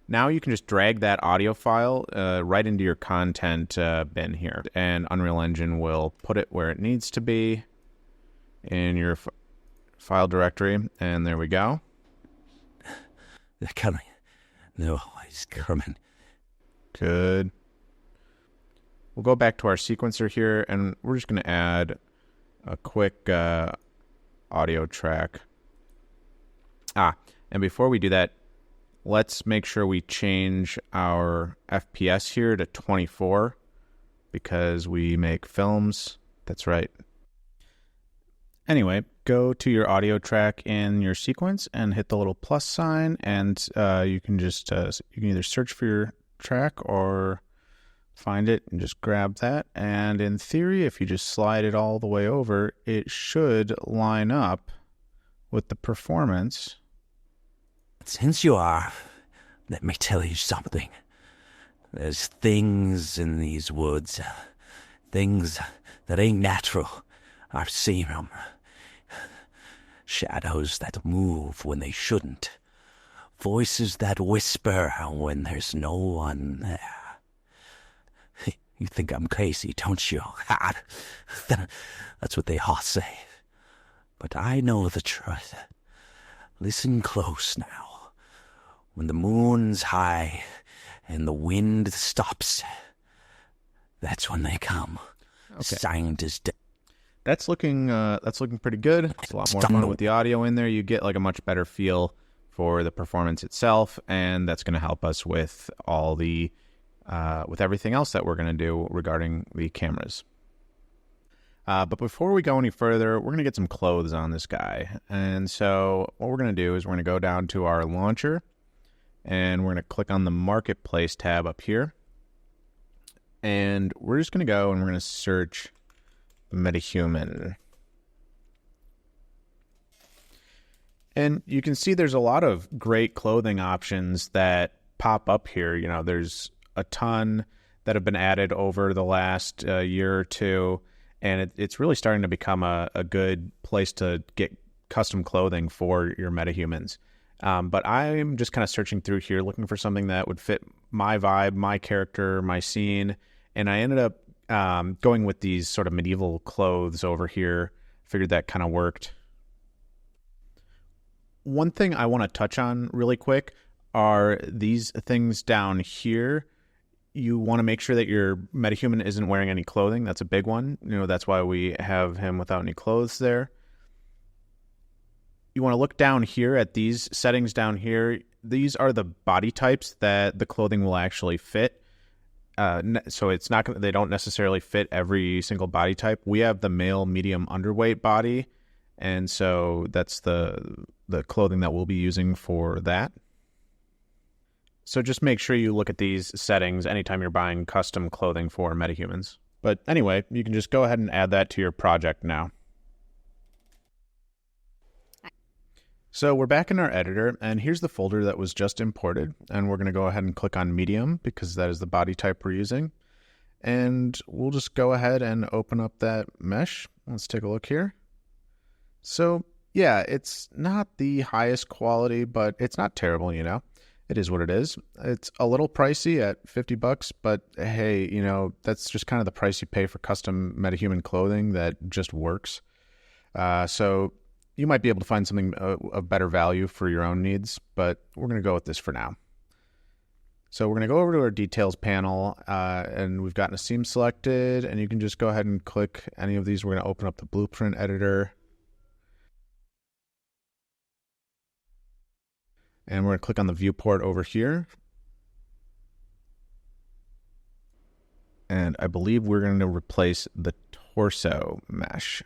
Now you can just drag that audio file right into your content bin here, and Unreal Engine will put it where it needs to be in your file directory, and there we go. They're coming. They're always coming. Good. We'll go back to our sequencer here, and we're just going to add a quick audio track. And before we do that, let's make sure we change our FPS here to 24 because we make films. That's right. Anyway, go to your audio track in your sequence and hit the little plus sign, and you can just you can either search for your track or find it and just grab that. And in theory, if you just slide it all the way over, it should line up with the performance. Since you are, let me tell you something. There's things in these woods, things that ain't natural. I've seen them. Shadows that move when they shouldn't. Voices that whisper when there's no one there. You think I'm crazy, don't you? That's what they all say. But I know the truth. Listen close now. When the moon's high and the wind stops, that's when they come. Okay. Scientists. That's looking pretty good. It's a lot more fun with the audio in there. You get like a much better feel for the performance itself, and that's going to help us with all the with everything else that we're going to do regarding the cameras. But before we go any further, we're going to get some clothes on this guy. And so what we're going to do is we're going to go down to our launcher, and we're going to click on the Marketplace tab up here. And we're just going to go and we're going to search Metahuman. And you can see there's a lot of great clothing options that pop up here. You know, there's a ton that have been added over the last year or two, and it's really starting to become a good place to get custom clothing for your metahumans. But I'm just kind of searching through here, looking for something that would fit my vibe, my character, my scene, and I ended up going with these sort of medieval clothes over here. Figured that kind of worked. One thing I want to touch on really quick are these things down here. You want to make sure that your metahuman isn't wearing any clothing. That's a big one. You know, that's why we have him without any clothes there. you want to look down here at these settings down here. These are the body types that the clothing will actually fit. So it's not they don't necessarily fit every single body type. We have the male medium underweight body, and so that's the clothing that we'll be using for that. So just make sure you look at these settings anytime you're buying custom clothing for Metahumans. But anyway, you can just go ahead and add that to your project now. So we're back in our editor, and here's the folder that was just imported. And we're going to go ahead and click on medium because that is the body type we're using. And we'll just go ahead and open up that mesh. Let's take a look here. So yeah, it's not the highest quality, but it's not terrible, you know. It is what it is. It's a little pricey at $50, but hey, you know, that's just kind of the price you pay for custom Metahuman clothing that just works. So you might be able to find something of better value for your own needs, but we're going to go with this for now. So we're going to go over to our details panel, and we've gotten a seam selected, and you can just go ahead and click any of these. We're going to open up the blueprint editor. And we're going to click on the viewport over here. And I believe we're going to replace the torso mesh.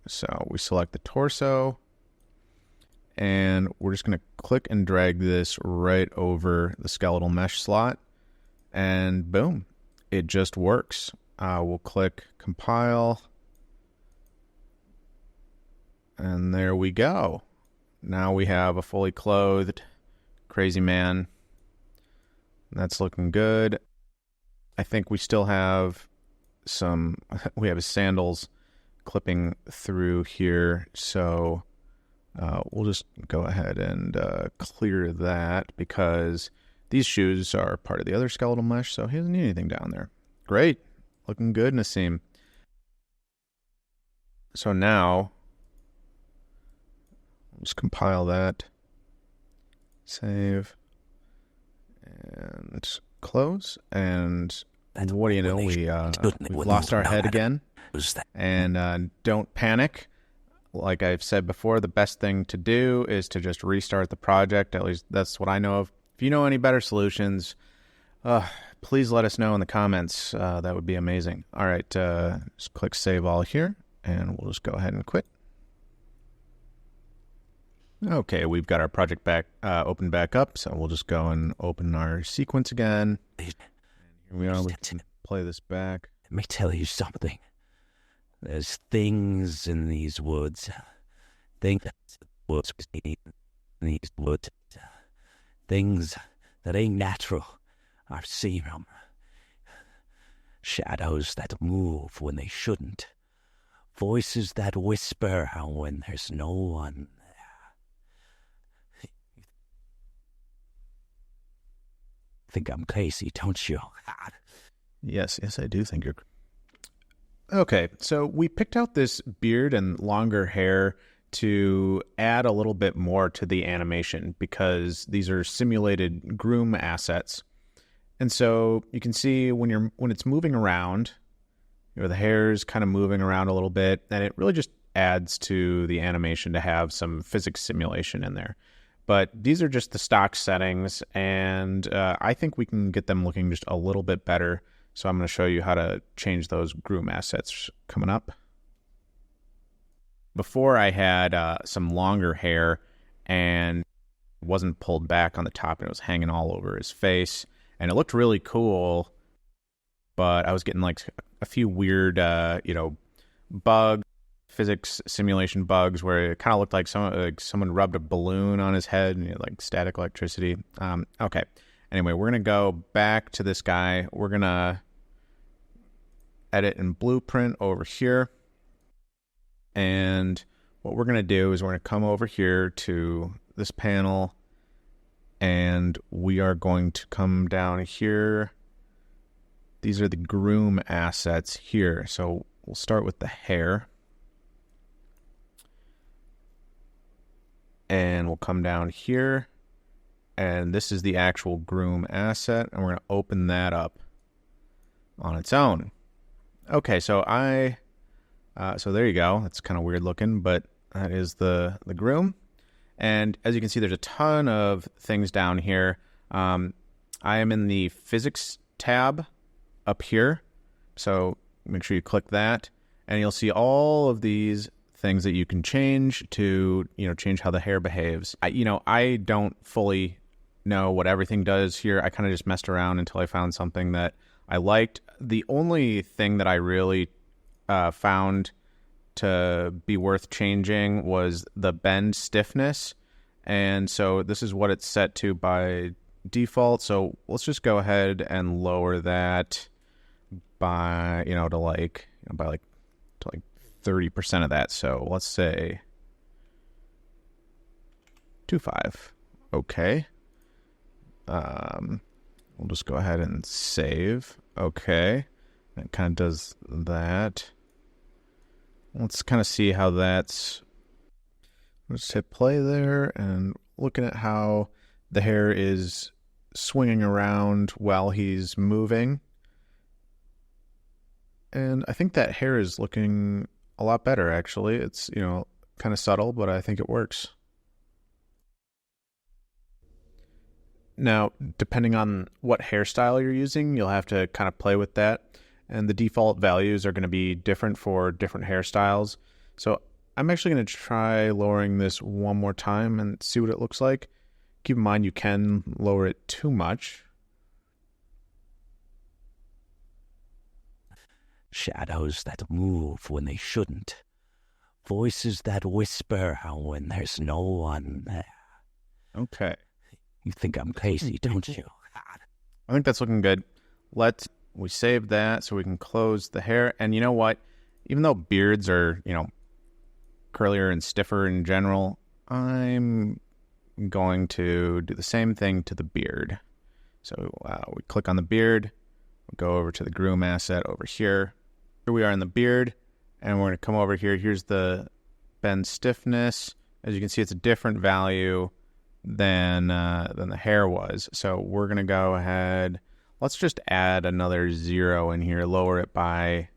So we select the torso, and we're just going to click and drag this right over the skeletal mesh slot, and boom, it just works. We'll click compile, and there we go. Now we have a fully clothed crazy man. That's looking good. I think we still have we have his sandals clipping through here, so we'll just go ahead and clear that because these shoes are part of the other skeletal mesh, so he doesn't need anything down there. Great, looking good, Nassim. So now let's compile that, save, and close, and what do you know, we've lost our head again. And don't panic. Like I've said before, the best thing to do is to just restart the project. At least that's what I know of. If you know any better solutions, please let us know in the comments. That would be amazing. All right, just click Save All here, and we'll just go ahead and quit. Okay, we've got our project back open back up, so we'll just go and open our sequence again. And here we are. Let's play this back. Let me tell you something. There's things in these woods. Things that ain't natural. I've seen them. Shadows that move when they shouldn't. Voices that whisper when there's no one there. Think I'm crazy, don't you? Yes, I do think you're. Okay, so we picked out this beard and longer hair to add a little bit more to the animation because these are simulated Groom assets. And so you can see when it's moving around, you know, the hair is kind of moving around a little bit, and it really just adds to the animation to have some physics simulation in there. But these are just the stock settings, and I think we can get them looking just a little bit better. So I'm going to show you how to change those Groom assets coming up. Before I had some longer hair and it wasn't pulled back on the top, and it was hanging all over his face, and it looked really cool, but I was getting like a few weird, physics simulation bugs where it kind of looked like someone rubbed a balloon on his head and like static electricity. Okay. Anyway, we're going to go back to this guy. We're going to edit in Blueprint over here. And what we're going to do is we're going to come over here to this panel, and we are going to come down here. These are the Groom assets here. So we'll start with the hair. And we'll come down here. And this is the actual Groom asset, and we're going to open that up on its own. Okay, so so there you go. That's kind of weird looking, but that is the Groom. And as you can see, there's a ton of things down here. I am in the physics tab up here. So make sure you click that, and you'll see all of these things that you can change to, change how the hair behaves. I don't fully know what everything does here. I kind of just messed around until I found something that I liked. The only thing that I really found to be worth changing was the bend stiffness. And so this is what it's set to by default. So let's just go ahead and lower that by, to like 30% of that. So let's say 2.5. Okay. We'll just go ahead and save. Okay. It kind of does that. Let's kind of see how that's... Let's hit play there, and looking at how the hair is swinging around while he's moving. And I think that hair is looking a lot better, actually. It's, kind of subtle, but I think it works. Now, depending on what hairstyle you're using, you'll have to kind of play with that. And the default values are going to be different for different hairstyles. So I'm actually going to try lowering this one more time and see what it looks like. Keep in mind you can lower it too much. Shadows that move when they shouldn't. Voices that whisper when there's no one there. Okay. You think I'm crazy, don't you? I think that's looking good. We save that so we can close the hair. And you know what? Even though beards are, curlier and stiffer in general, I'm going to do the same thing to the beard. So we click on the beard, we go over to the Groom asset over here. Here we are in the beard, and we're going to come over here. Here's the bend stiffness. As you can see, it's a different value than the hair was. So we're going to go ahead. Let's just add another 0 in here, lower it by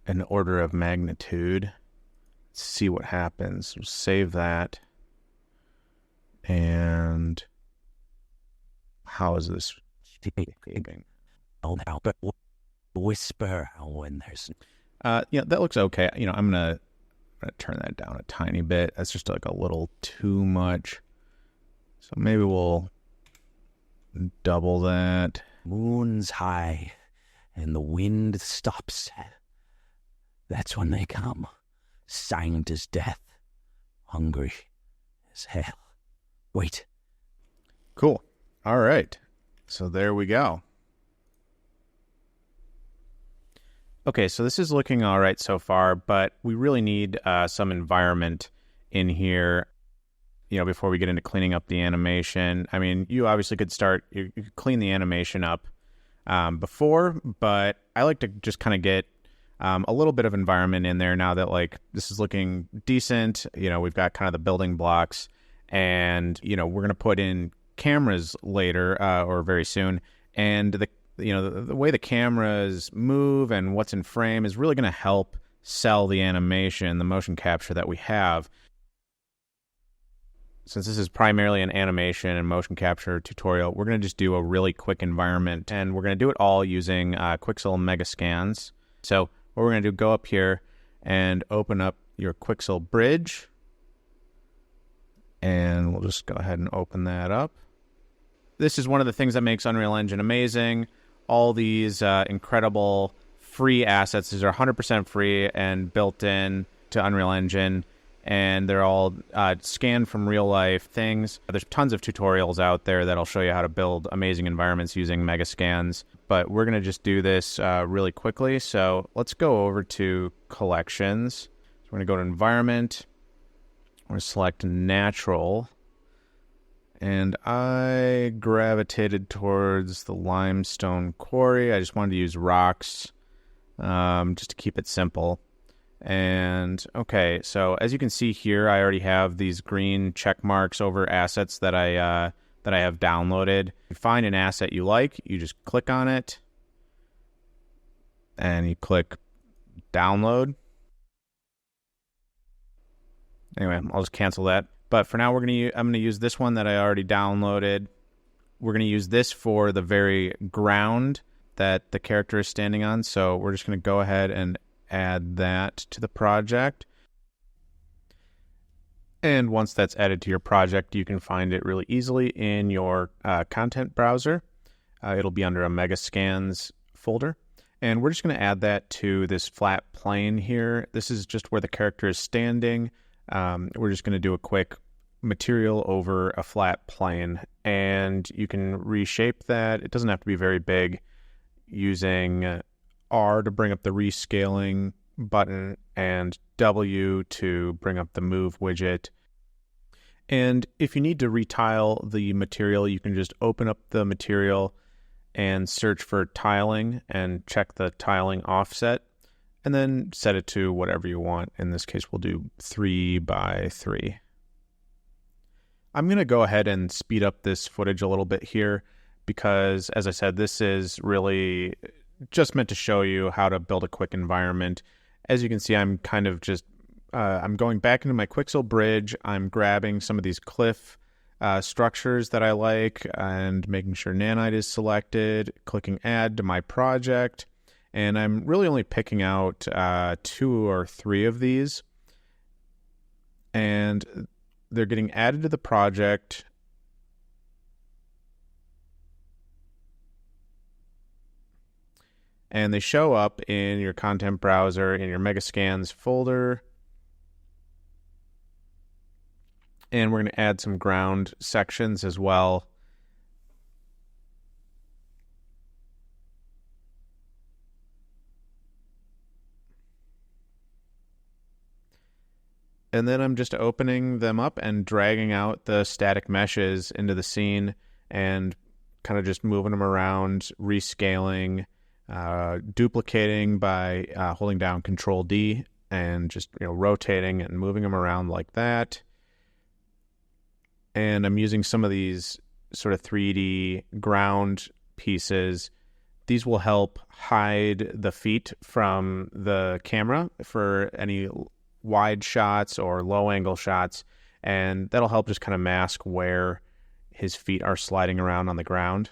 an order of magnitude. Let's see what happens. We'll save that. And how is this behaving? Whisper when there's... that looks okay. I'm gonna turn that down a tiny bit. That's just like a little too much. So maybe we'll double that. Moon's high and the wind stops. That's when they come. Silent as death. Hungry as hell. Wait. Cool. All right. So there we go. Okay, so this is looking all right so far, but we really need some environment in here, before we get into cleaning up the animation. I mean, you obviously could you could clean the animation up before, but I like to just kind of get a little bit of environment in there now that, this is looking decent. We've got kind of the building blocks, and, we're going to put in cameras later or very soon, and the way the cameras move and what's in frame is really going to help sell the animation, the motion capture that we have. Since this is primarily an animation and motion capture tutorial, we're going to just do a really quick environment, and we're going to do it all using Quixel Megascans. So what we're going to do, go up here and open up your Quixel bridge, and we'll just go ahead and open that up. This is one of the things that makes Unreal Engine amazing. All these incredible free assets. These are 100% free and built in to Unreal Engine, and they're all scanned from real life things. There's tons of tutorials out there that'll show you how to build amazing environments using Megascans, but we're going to just do this really quickly. So let's go over to collections. So we're going to go to environment. We're going to select natural. And I gravitated towards the limestone quarry. I just wanted to use rocks just to keep it simple. And okay, so as you can see here, I already have these green check marks over assets that I have downloaded. If you find an asset you like, you just click on it, and you click download. Anyway, I'll just cancel that. But for now, I'm going to use this one that I already downloaded. We're going to use this for the very ground that the character is standing on. So we're just going to go ahead and add that to the project. And once that's added to your project, you can find it really easily in your content browser. It'll be under a Megascans folder. And we're just going to add that to this flat plane here. This is just where the character is standing. We're just going to do a quick material over a flat plane. And you can reshape that. It doesn't have to be very big. Using R to bring up the rescaling button and W to bring up the move widget. And if you need to retile the material, you can just open up the material and search for tiling and check the tiling offset and then set it to whatever you want. In this case, we'll do 3 by 3. I'm going to go ahead and speed up this footage a little bit here because, as I said, this is really just meant to show you how to build a quick environment. As you can see, I'm kind of just, I'm going back into my Quixel bridge. I'm grabbing some of these cliff structures that I like and making sure nanite is selected, clicking add to my project. And I'm really only picking out 2 or 3 of these. And they're getting added to the project. And they show up in your content browser, in your Megascans folder. And we're going to add some ground sections as well. And then I'm just opening them up and dragging out the static meshes into the scene and kind of just moving them around, rescaling, duplicating by holding down Control D and just rotating and moving them around like that. And I'm using some of these sort of 3D ground pieces. These will help hide the feet from the camera for any wide shots or low angle shots. And that'll help just kind of mask where his feet are sliding around on the ground.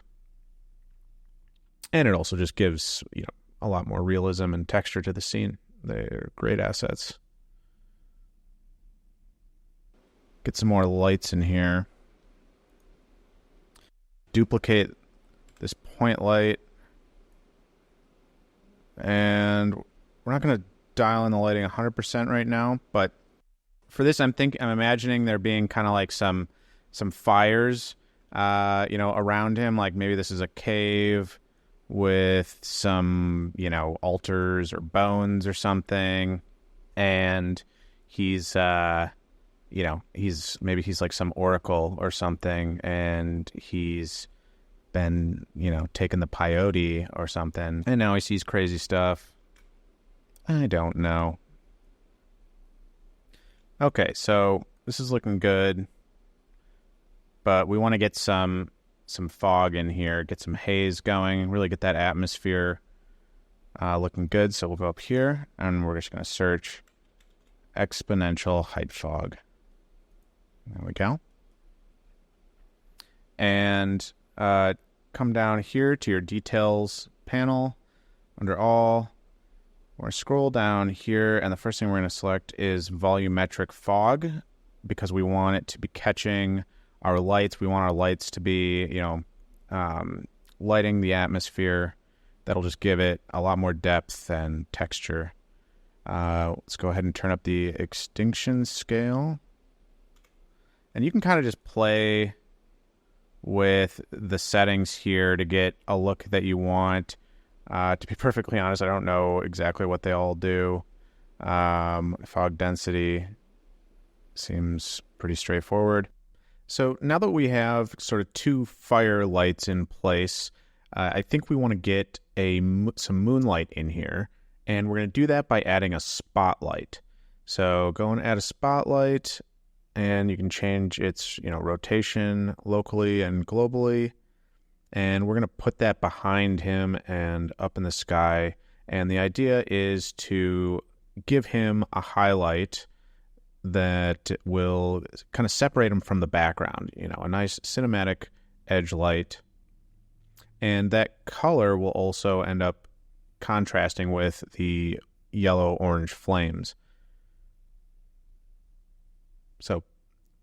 And it also just gives, a lot more realism and texture to the scene. They're great assets. Get some more lights in here. Duplicate this point light. And we're not going to dial in the lighting 100% right now, but for this I'm imagining there being kind of like some fires around him, like maybe this is a cave with some altars or bones or something, and he's he's like some oracle or something, and he's been taking the peyote or something, and now he sees crazy stuff. I don't know. Okay, so this is looking good, but we want to get some fog in here, get some haze going, really get that atmosphere looking good. So we'll go up here, and we're just going to search exponential height fog. There we go. And come down here to your details panel under all. We're going to scroll down here, and the first thing we're going to select is volumetric fog, because we want it to be catching our lights. We want our lights to be, lighting the atmosphere. That'll just give it a lot more depth and texture. Let's go ahead and turn up the extinction scale. And you can kind of just play with the settings here to get a look that you want. To be perfectly honest, I don't know exactly what they all do. Fog density seems pretty straightforward. So now that we have sort of 2 fire lights in place, I think we want to get some moonlight in here. And we're going to do that by adding a spotlight. So go and add a spotlight, and you can change its rotation locally and globally. And we're going to put that behind him and up in the sky. And the idea is to give him a highlight that will kind of separate him from the background, you know, a nice cinematic edge light. And that color will also end up contrasting with the yellow-orange flames. So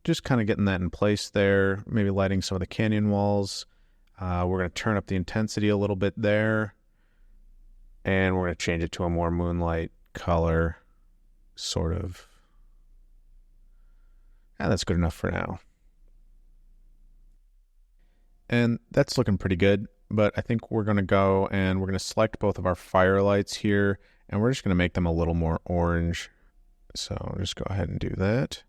just kind of getting that in place there, maybe lighting some of the canyon walls. We're going to turn up the intensity a little bit there. And we're going to change it to a more moonlight color, sort of. Yeah, that's good enough for now. And that's looking pretty good, but I think we're going to go and we're going to select both of our firelights here, and we're just going to make them a little more orange. So I'll just go ahead and do that.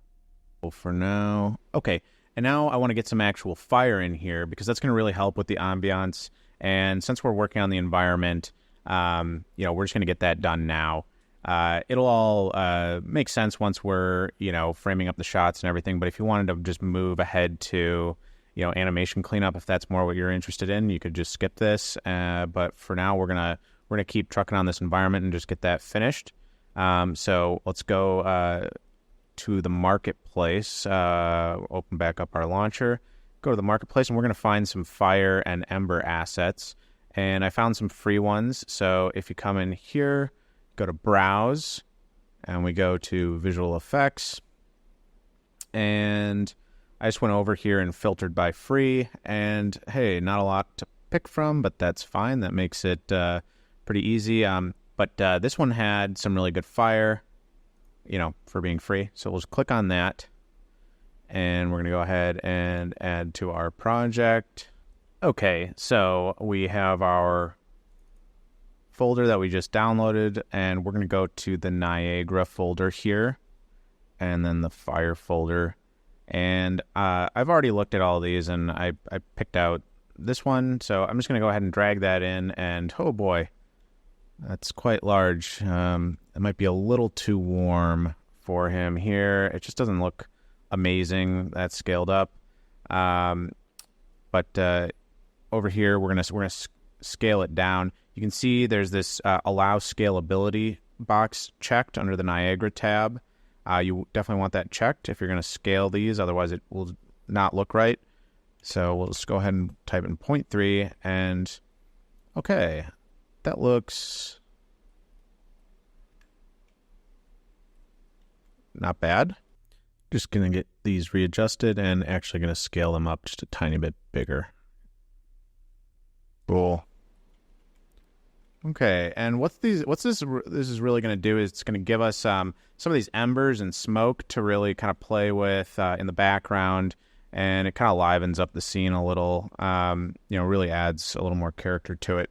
Well, for now. Okay, and now I want to get some actual fire in here because that's going to really help with the ambiance. And since we're working on the environment, you know, we're just going to get that done now. It'll all make sense once we're, you know, framing up the shots and everything. But if you wanted to just move ahead to, you know, animation cleanup, if that's more what you're interested in, you could just skip this. But for now, we're gonna keep trucking on this environment and just get that finished. So let's go to the marketplace. Open back up our launcher. Go to the marketplace, and we're gonna find some fire and ember assets. And I found some free ones. So if you come in here, go to Browse, and we go to Visual Effects. And I just went over here and filtered by free. And hey, not a lot to pick from, but that's fine. That makes it pretty easy. But this one had some really good fire, you know, for being free. So we'll just click on that. And we're going to go ahead and add to our project. Okay, so we have our folder that we just downloaded, and we're going to go to the Niagara folder here, and then the fire folder. And I've already looked at all these, and I picked out this one, so I'm just going to go ahead and drag that in, and oh boy, that's quite large. It might be a little too warm for him here. It just doesn't look amazing. That's scaled up. But over here, we're gonna scale it down. You can see there's this allow scalability box checked under the Niagara tab. You definitely want that checked if you're going to scale these, otherwise it will not look right. So we'll just go ahead and type in 0.3, and okay, that looks not bad. Just going to get these readjusted and actually going to scale them up just a tiny bit bigger. Cool. Okay, and what's this is really going to do is it's going to give us some of these embers and smoke to really kind of play with in the background, and it kind of livens up the scene a little, you know, really adds a little more character to it.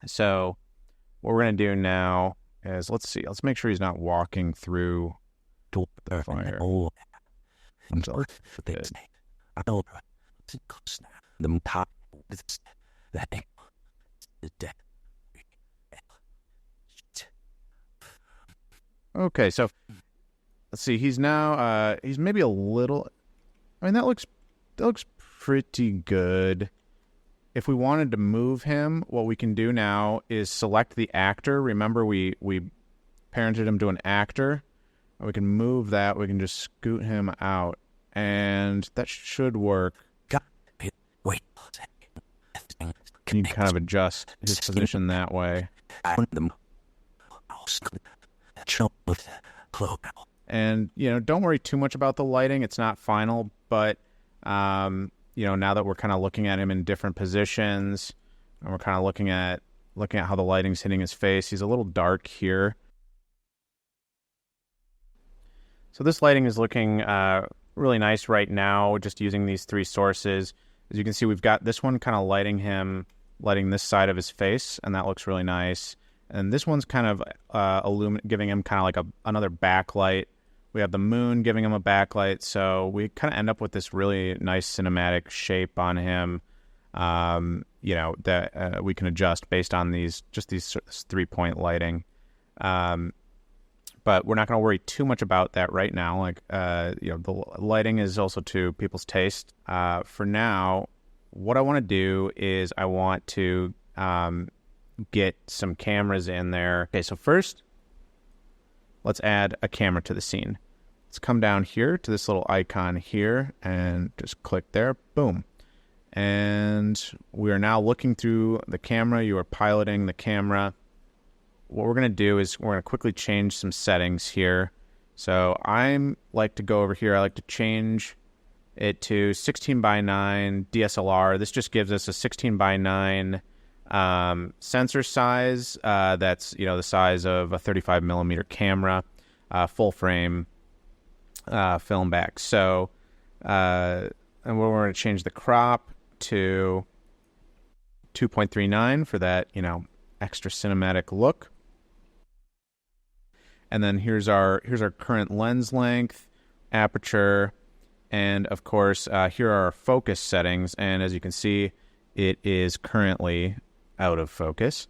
So what we're going to do now is, let's make sure he's not walking through the fire. Okay, so let's see. He's now he's maybe a little. I mean, that looks pretty good. If we wanted to move him, what we can do now is select the actor. Remember, we parented him to an actor. We can move that. We can just scoot him out, and that should work. Wait. You can kind of adjust his position that way. And, you know, don't worry too much about the lighting. It's not final, but, you know, now that we're kind of looking at him in different positions, and we're kind of looking at how the lighting's hitting his face, he's a little dark here. So this lighting is looking really nice right now, just using these three sources. As you can see, we've got this one kind of lighting this side of his face, and that looks really nice. And this one's kind of giving him kind of like another backlight. We have the moon giving him a backlight, so we kind of end up with this really nice cinematic shape on him, you know, that we can adjust based on these 3-point lighting. But we're not going to worry too much about that right now. Like, you know, the lighting is also to people's taste. For now, what I want to do is I want to get some cameras in there. Okay, so first, let's add a camera to the scene. let's come down here to this little icon here and just click there. Boom. And we are now looking through the camera. You are piloting the camera. What we're going to do is we're going to quickly change some settings here. So I like to go over here. I like to change it to 16:9 DSLR. This just gives us a 16:9 sensor size. That's, you know, the size of a 35 millimeter camera, full frame film back. So, and we're going to change the crop to 2.39 for that, you know, extra cinematic look. And then here's our current lens length, aperture, and of course here are our focus settings. And as you can see, it is currently out of focus.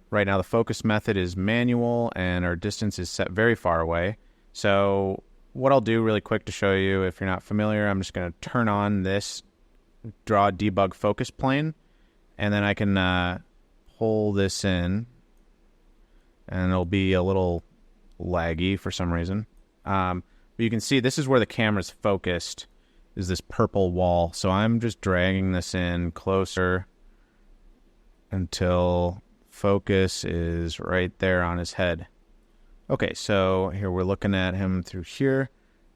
Right now the focus method is manual and our distance is set very far away. So what I'll do really quick to show you, if you're not familiar, I'm just going to turn on this draw debug focus plane, and then I can pull this in, and it'll be a little laggy for some reason. But you can see this is where the camera's focused, is this purple wall. So I'm just dragging this in closer until focus is right there on his head. Okay, so here we're looking at him through here,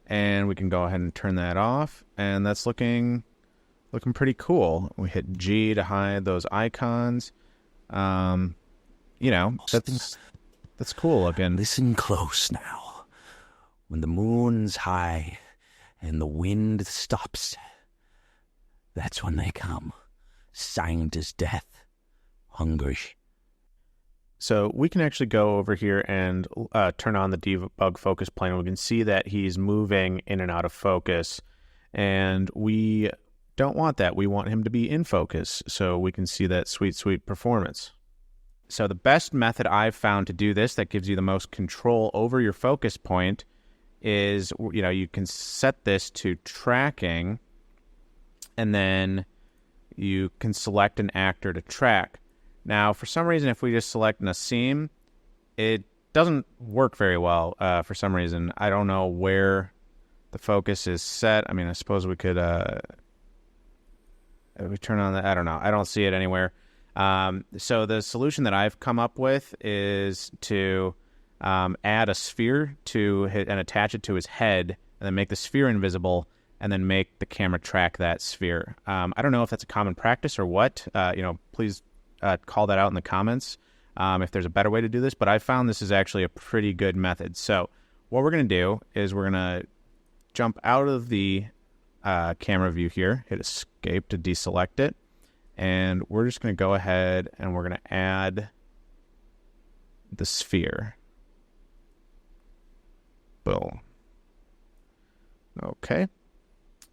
and we can go ahead and turn that off, and that's looking pretty cool. We hit G to hide those icons. You know, that's cool looking. Listen close now. When the moon's high and the wind stops, that's when they come. Silent as death, hungry. So we can actually go over here and turn on the debug focus plane. We can see that he's moving in and out of focus, and we don't want that. We want him to be in focus so we can see that sweet performance. So the best method I've found to do this that gives you the most control over your focus point is, you know, you can set this to tracking, and then you can select an actor to track. Now, for some reason, if we just select Nassim, it doesn't work very well for some reason. I don't know where the focus is set. I mean, I suppose we could we turn on that. I don't know. I don't see it anywhere. So the solution that I've come up with is to add a sphere to and attach it to his head, and then make the sphere invisible, and then make the camera track that sphere. I don't know if that's a common practice or what. You know, please call that out in the comments if there's a better way to do this. But I found this is actually a pretty good method. So what we're going to do is we're going to jump out of the camera view here, hit escape to deselect it. And we're just going to go ahead and we're going to add the sphere. Boom. Okay.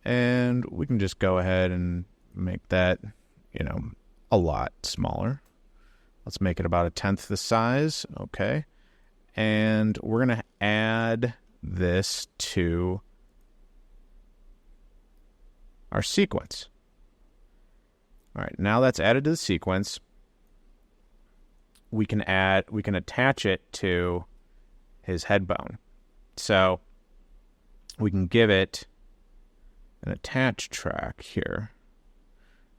And we can just go ahead and make that, you know, a lot smaller. Let's make it about 1/10 the size. Okay. And we're going to add this to our sequence. All right, now that's added to the sequence. We can attach it to his head bone. So we can give it an attach track here.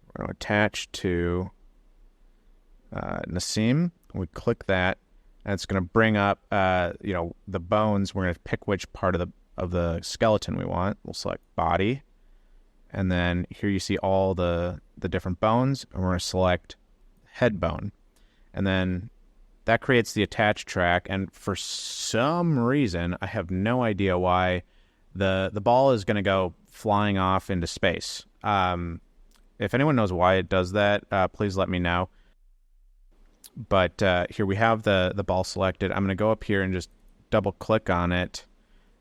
We're going to attach to Nassim. We click that, and it's going to bring up you know, the bones. We're going to pick which part of the skeleton we want. We'll select body. And then here you see all the different bones, and we're going to select head bone. And then that creates the attach track, and for some reason, I have no idea why, the ball is going to go flying off into space. If anyone knows why it does that, please let me know. But here we have the ball selected. I'm going to go up here and just double click on it.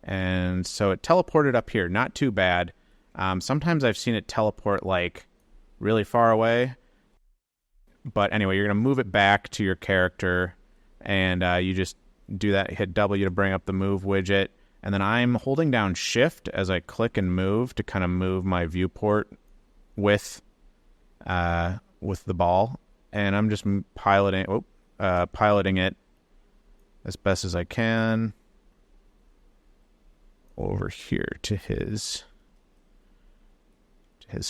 And so it teleported up here. Not too bad. Sometimes I've seen it teleport like really far away. But anyway, you're going to move it back to your character, and you just do that, hit W to bring up the move widget. And then I'm holding down shift as I click and move to kind of move my viewport with the ball. And I'm just piloting it as best as I can. over here to his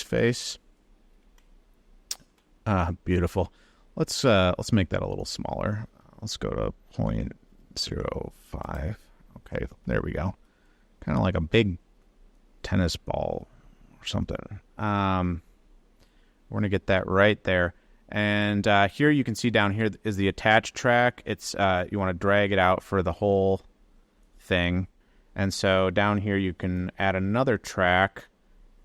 face. Beautiful. Let's make that a little smaller. Let's go to 0.05. Okay, there we go. Kind of like a big tennis ball or something. We're gonna get that right there. And here you can see down here is the attached track. It's you want to drag it out for the whole thing. And so down here you can add another track,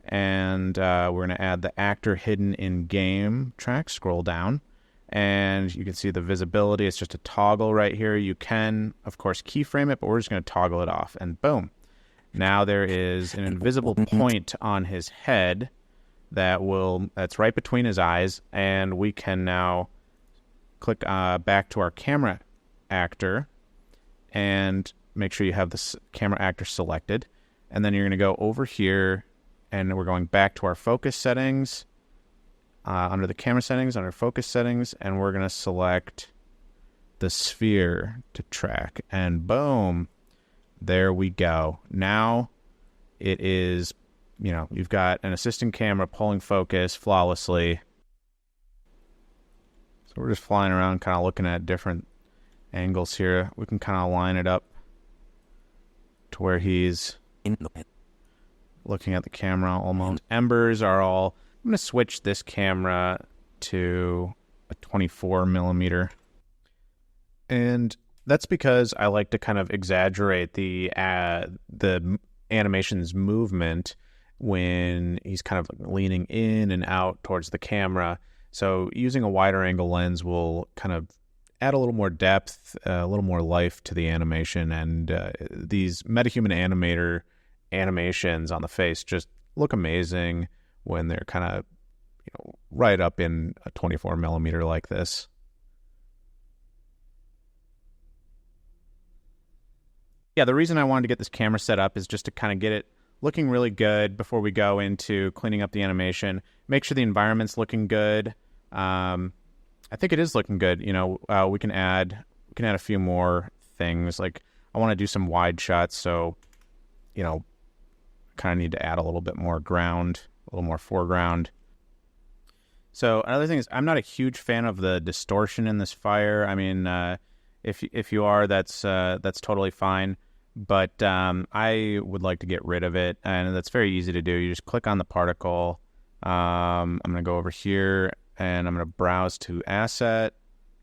and we're going to add the actor hidden in game track. Scroll down, and you can see the visibility. It's just a toggle right here. You can, of course, keyframe it, but we're just going to toggle it off, and boom. Now there is an invisible point on his head that's right between his eyes, and we can now click back to our camera actor and make sure you have the camera actor selected, and then you're going to go over here, and we're going back to our focus settings, under the camera settings, under focus settings, and we're going to select the sphere to track, and boom, there we go. Now it is, you've got an assistant camera pulling focus flawlessly. So we're just flying around, kind of looking at different angles here. We can kind of line it up to where he's looking at the camera almost. Embers are all... I'm going to switch this camera to a 24 millimeter. And that's because I like to kind of exaggerate the animation's movement when he's kind of leaning in and out towards the camera. So using a wider angle lens will kind of add a little more depth, a little more life to the animation, and these Metahuman Animator animations on the face just look amazing when they're kind of right up in a 24 millimeter like this. Yeah, the reason I wanted to get this camera set up is just to kind of get it looking really good before we go into cleaning up the animation. Make sure the environment's looking good. I think it is looking good. We can add a few more things. Like I want to do some wide shots, so kind of need to add a little bit more ground, a little more foreground. So another thing is I'm not a huge fan of the distortion in this fire. I mean, if you are, that's totally fine. But I would like to get rid of it, and that's very easy to do. You just click on the particle. I'm going to go over here, and I'm going to browse to asset.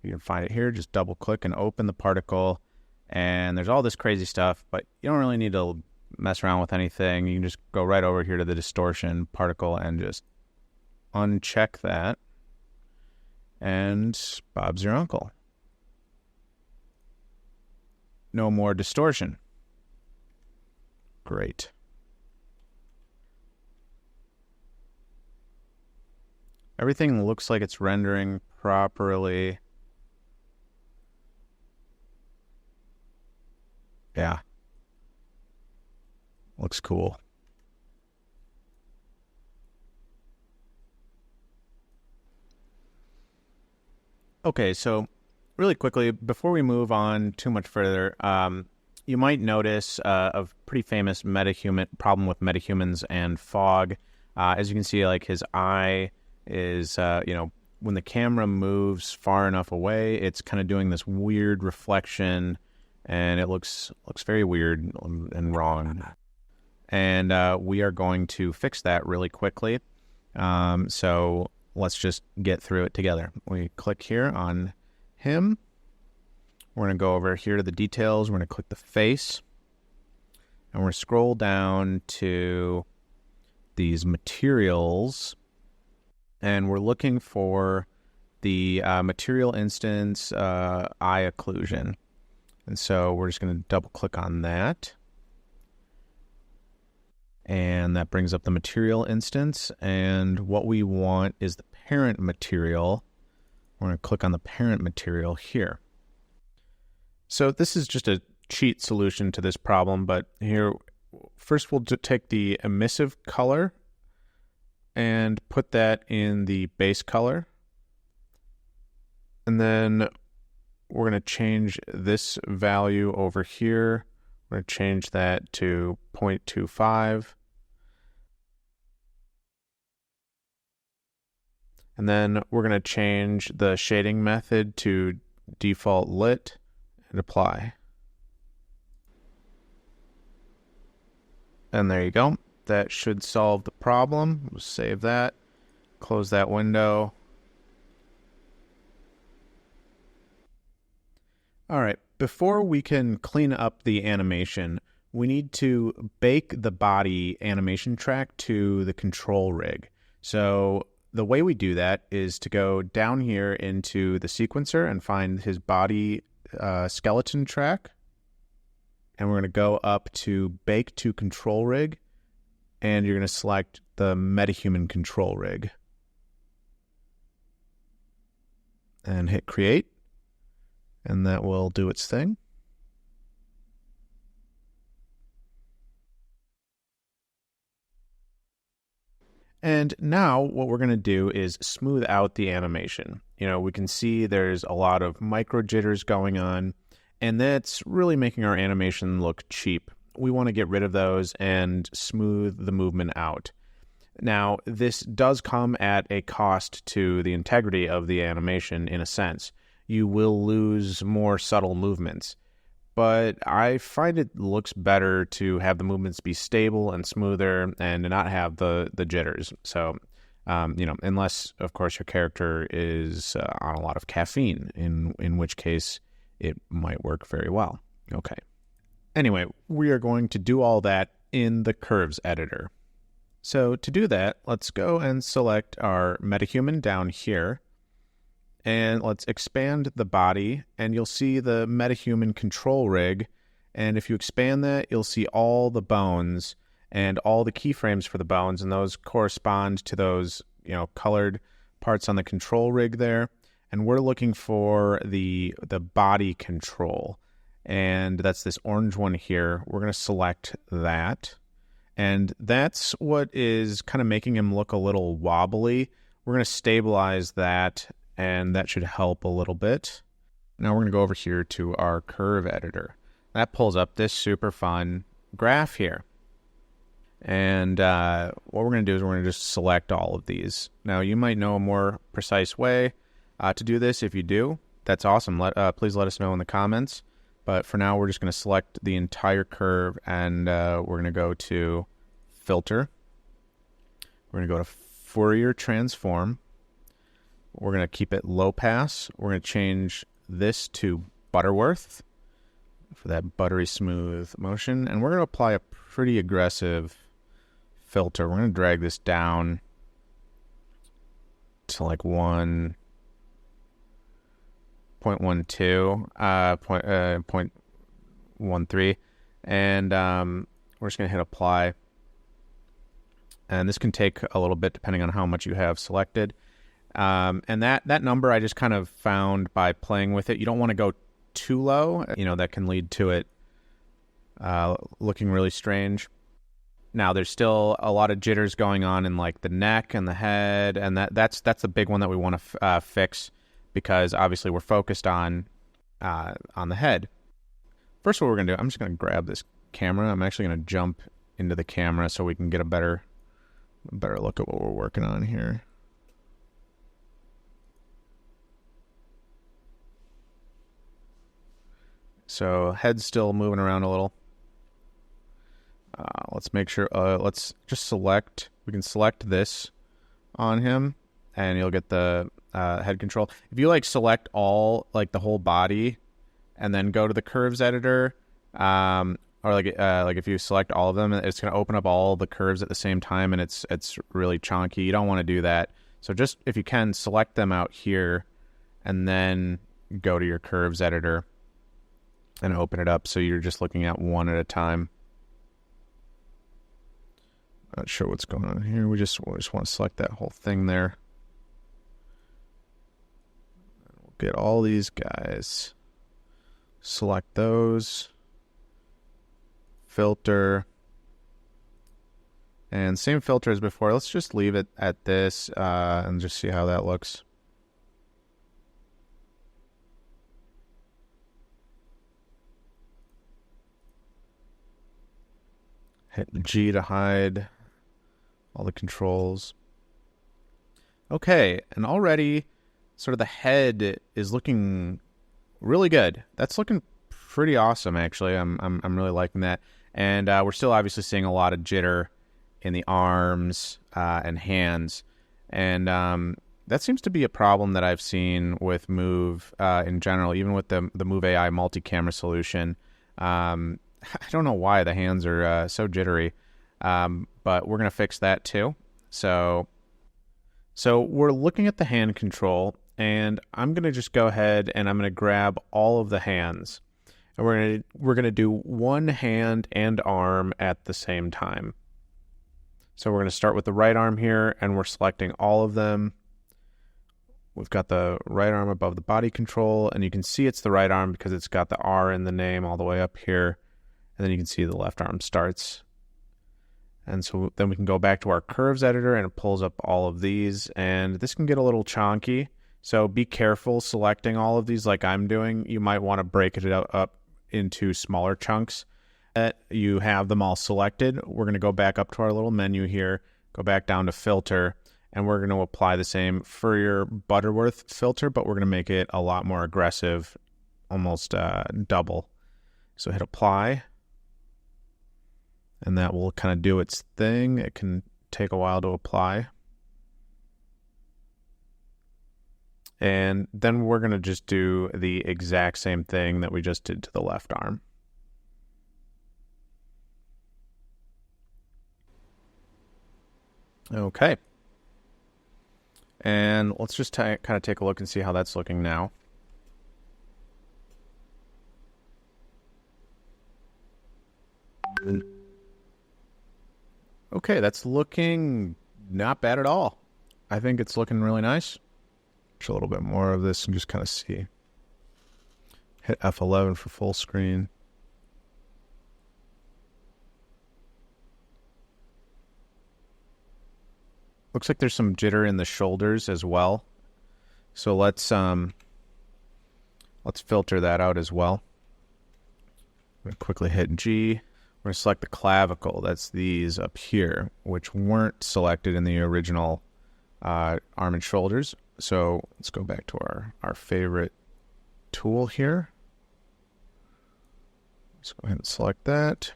You can find it here. Just double click and open the particle, and there's all this crazy stuff, but you don't really need to mess around with anything. You can just go right over here to the distortion particle and just uncheck that, and Bob's your uncle. No more distortion. Great. Everything looks like it's rendering properly. Yeah. Looks cool. Okay, so really quickly, before we move on too much further, you might notice a pretty famous problem with metahumans and fog. As you can see, like his eye is, when the camera moves far enough away, it's kind of doing this weird reflection, and it looks very weird and wrong. And we are going to fix that really quickly. So let's just get through it together. We click here on him. We're going to go over here to the details. We're going to click the face. And we're going to scroll down to these materials. And we're looking for the material instance eye occlusion. And so we're just going to double click on that. And that brings up the material instance. And what we want is the parent material. We're going to click on the parent material here. So this is just a cheat solution to this problem, but here, first we'll take the emissive color and put that in the base color. And then we're going to change this value over here We're going to change that to 0.25. And then we're going to change the shading method to default lit and apply. And there you go. That should solve the problem. We'll save that. Close that window. All right, before we can clean up the animation, we need to bake the body animation track to the control rig. So the way we do that is to go down here into the sequencer and find his body skeleton track. And we're going to go up to bake to control rig, and you're going to select the Metahuman control rig. And hit create. And that will do its thing. And now what we're going to do is smooth out the animation. You know, we can see there's a lot of micro jitters going on, and that's really making our animation look cheap. We want to get rid of those and smooth the movement out. Now, this does come at a cost to the integrity of the animation in a sense. You will lose more subtle movements. But I find it looks better to have the movements be stable and smoother and to not have the jitters. So, you know, unless, of course, your character is on a lot of caffeine, in which case it might work very well. Okay. Anyway, we are going to do all that in the curves editor. So to do that, let's go and select our Metahuman down here. And let's expand the body, and you'll see the Metahuman control rig. And if you expand that, you'll see all the bones and all the keyframes for the bones, and those correspond to those, you know, colored parts on the control rig there. And we're looking for the body control, and that's this orange one here. We're going to select that, and that's what is kind of making him look a little wobbly. We're going to stabilize that, and that should help a little bit. Now we're going to go over here to our curve editor. That pulls up this super fun graph here. And what we're going to do is we're going to just select all of these. Now you might know a more precise way to do this. If you do, that's awesome. Please let us know in the comments. But for now, we're just going to select the entire curve, and we're going to go to Filter. We're going to go to Fourier Transform. We're going to keep it low pass. We're going to change this to Butterworth for that buttery smooth motion. And we're going to apply a pretty aggressive filter. We're going to drag this down to like 1.12, 0.13. And we're just going to hit apply. And this can take a little bit depending on how much you have selected. And that number I just kind of found by playing with it. You don't want to go too low. You know, that can lead to it looking really strange. Now, there's still a lot of jitters going on in like the neck and the head, and that's the big one that we want to fix, because obviously we're focused on the head. First, what we're going to do, I'm just going to grab this camera. I'm actually going to jump into the camera so we can get a better look at what we're working on here. So head's still moving around a little. Let's make sure, let's just select, we can select this on him, and you'll get the head control. If you like select all, like the whole body, and then go to the curves editor, or like if you select all of them, it's going to open up all the curves at the same time, and it's really chonky. You don't want to do that. So just, if you can, select them out here, and then go to your curves editor and open it up so you're just looking at one at a time. Not sure what's going on here. We just want to select that whole thing there. We'll get all these guys. Select those. Filter. And same filter as before. Let's just leave it at this and just see how that looks. Hit G to hide all the controls. Okay, and already sort of the head is looking really good. That's looking pretty awesome, actually. I'm really liking that. And we're still obviously seeing a lot of jitter in the arms and hands. And that seems to be a problem that I've seen with Move in general, even with the Move AI multi-camera solution. I don't know why the hands are so jittery, but we're going to fix that too. So we're looking at the hand control, and I'm going to just go ahead and I'm going to grab all of the hands. And we're going to do one hand and arm at the same time. So we're going to start with the right arm here, and we're selecting all of them. We've got the right arm above the body control, and you can see it's the right arm because it's got the R in the name all the way up here. And then you can see the left arm starts. And so then we can go back to our curves editor, and it pulls up all of these. And this can get a little chonky, so be careful selecting all of these like I'm doing. You might want to break it up into smaller chunks. That you have them all selected, we're going to go back up to our little menu here, go back down to filter, and we're going to apply the same for your Butterworth filter, but we're going to make it a lot more aggressive, almost double. So hit apply, and that will kind of do its thing. It can take a while to apply. And then we're going to just do the exact same thing that we just did to the left arm. Okay. And let's just kind of take a look and see how that's looking now. Okay, that's looking not bad at all. I think it's looking really nice. A little bit more of this and just kind of see. Hit F11 for full screen. Looks like there's some jitter in the shoulders as well. So let's filter that out as well. I'm gonna quickly hit G. We're gonna select the clavicle. That's these up here, which weren't selected in the original arm and shoulders. So let's go back to our favorite tool here. Let's go ahead and select that.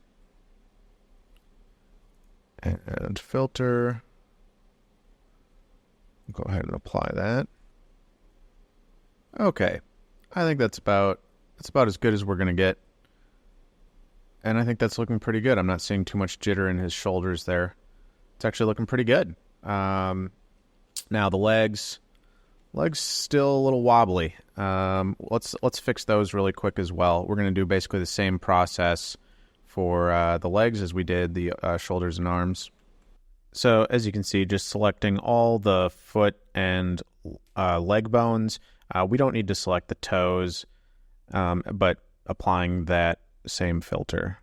And filter. Go ahead and apply that. Okay. I think that's about as good as we're going to get. And I think that's looking pretty good. I'm not seeing too much jitter in his shoulders there. It's actually looking pretty good. Now the legs still a little wobbly. Let's fix those really quick as well. We're going to do basically the same process for the legs as we did the shoulders and arms. So as you can see, just selecting all the foot and leg bones. We don't need to select the toes, but applying that same filter.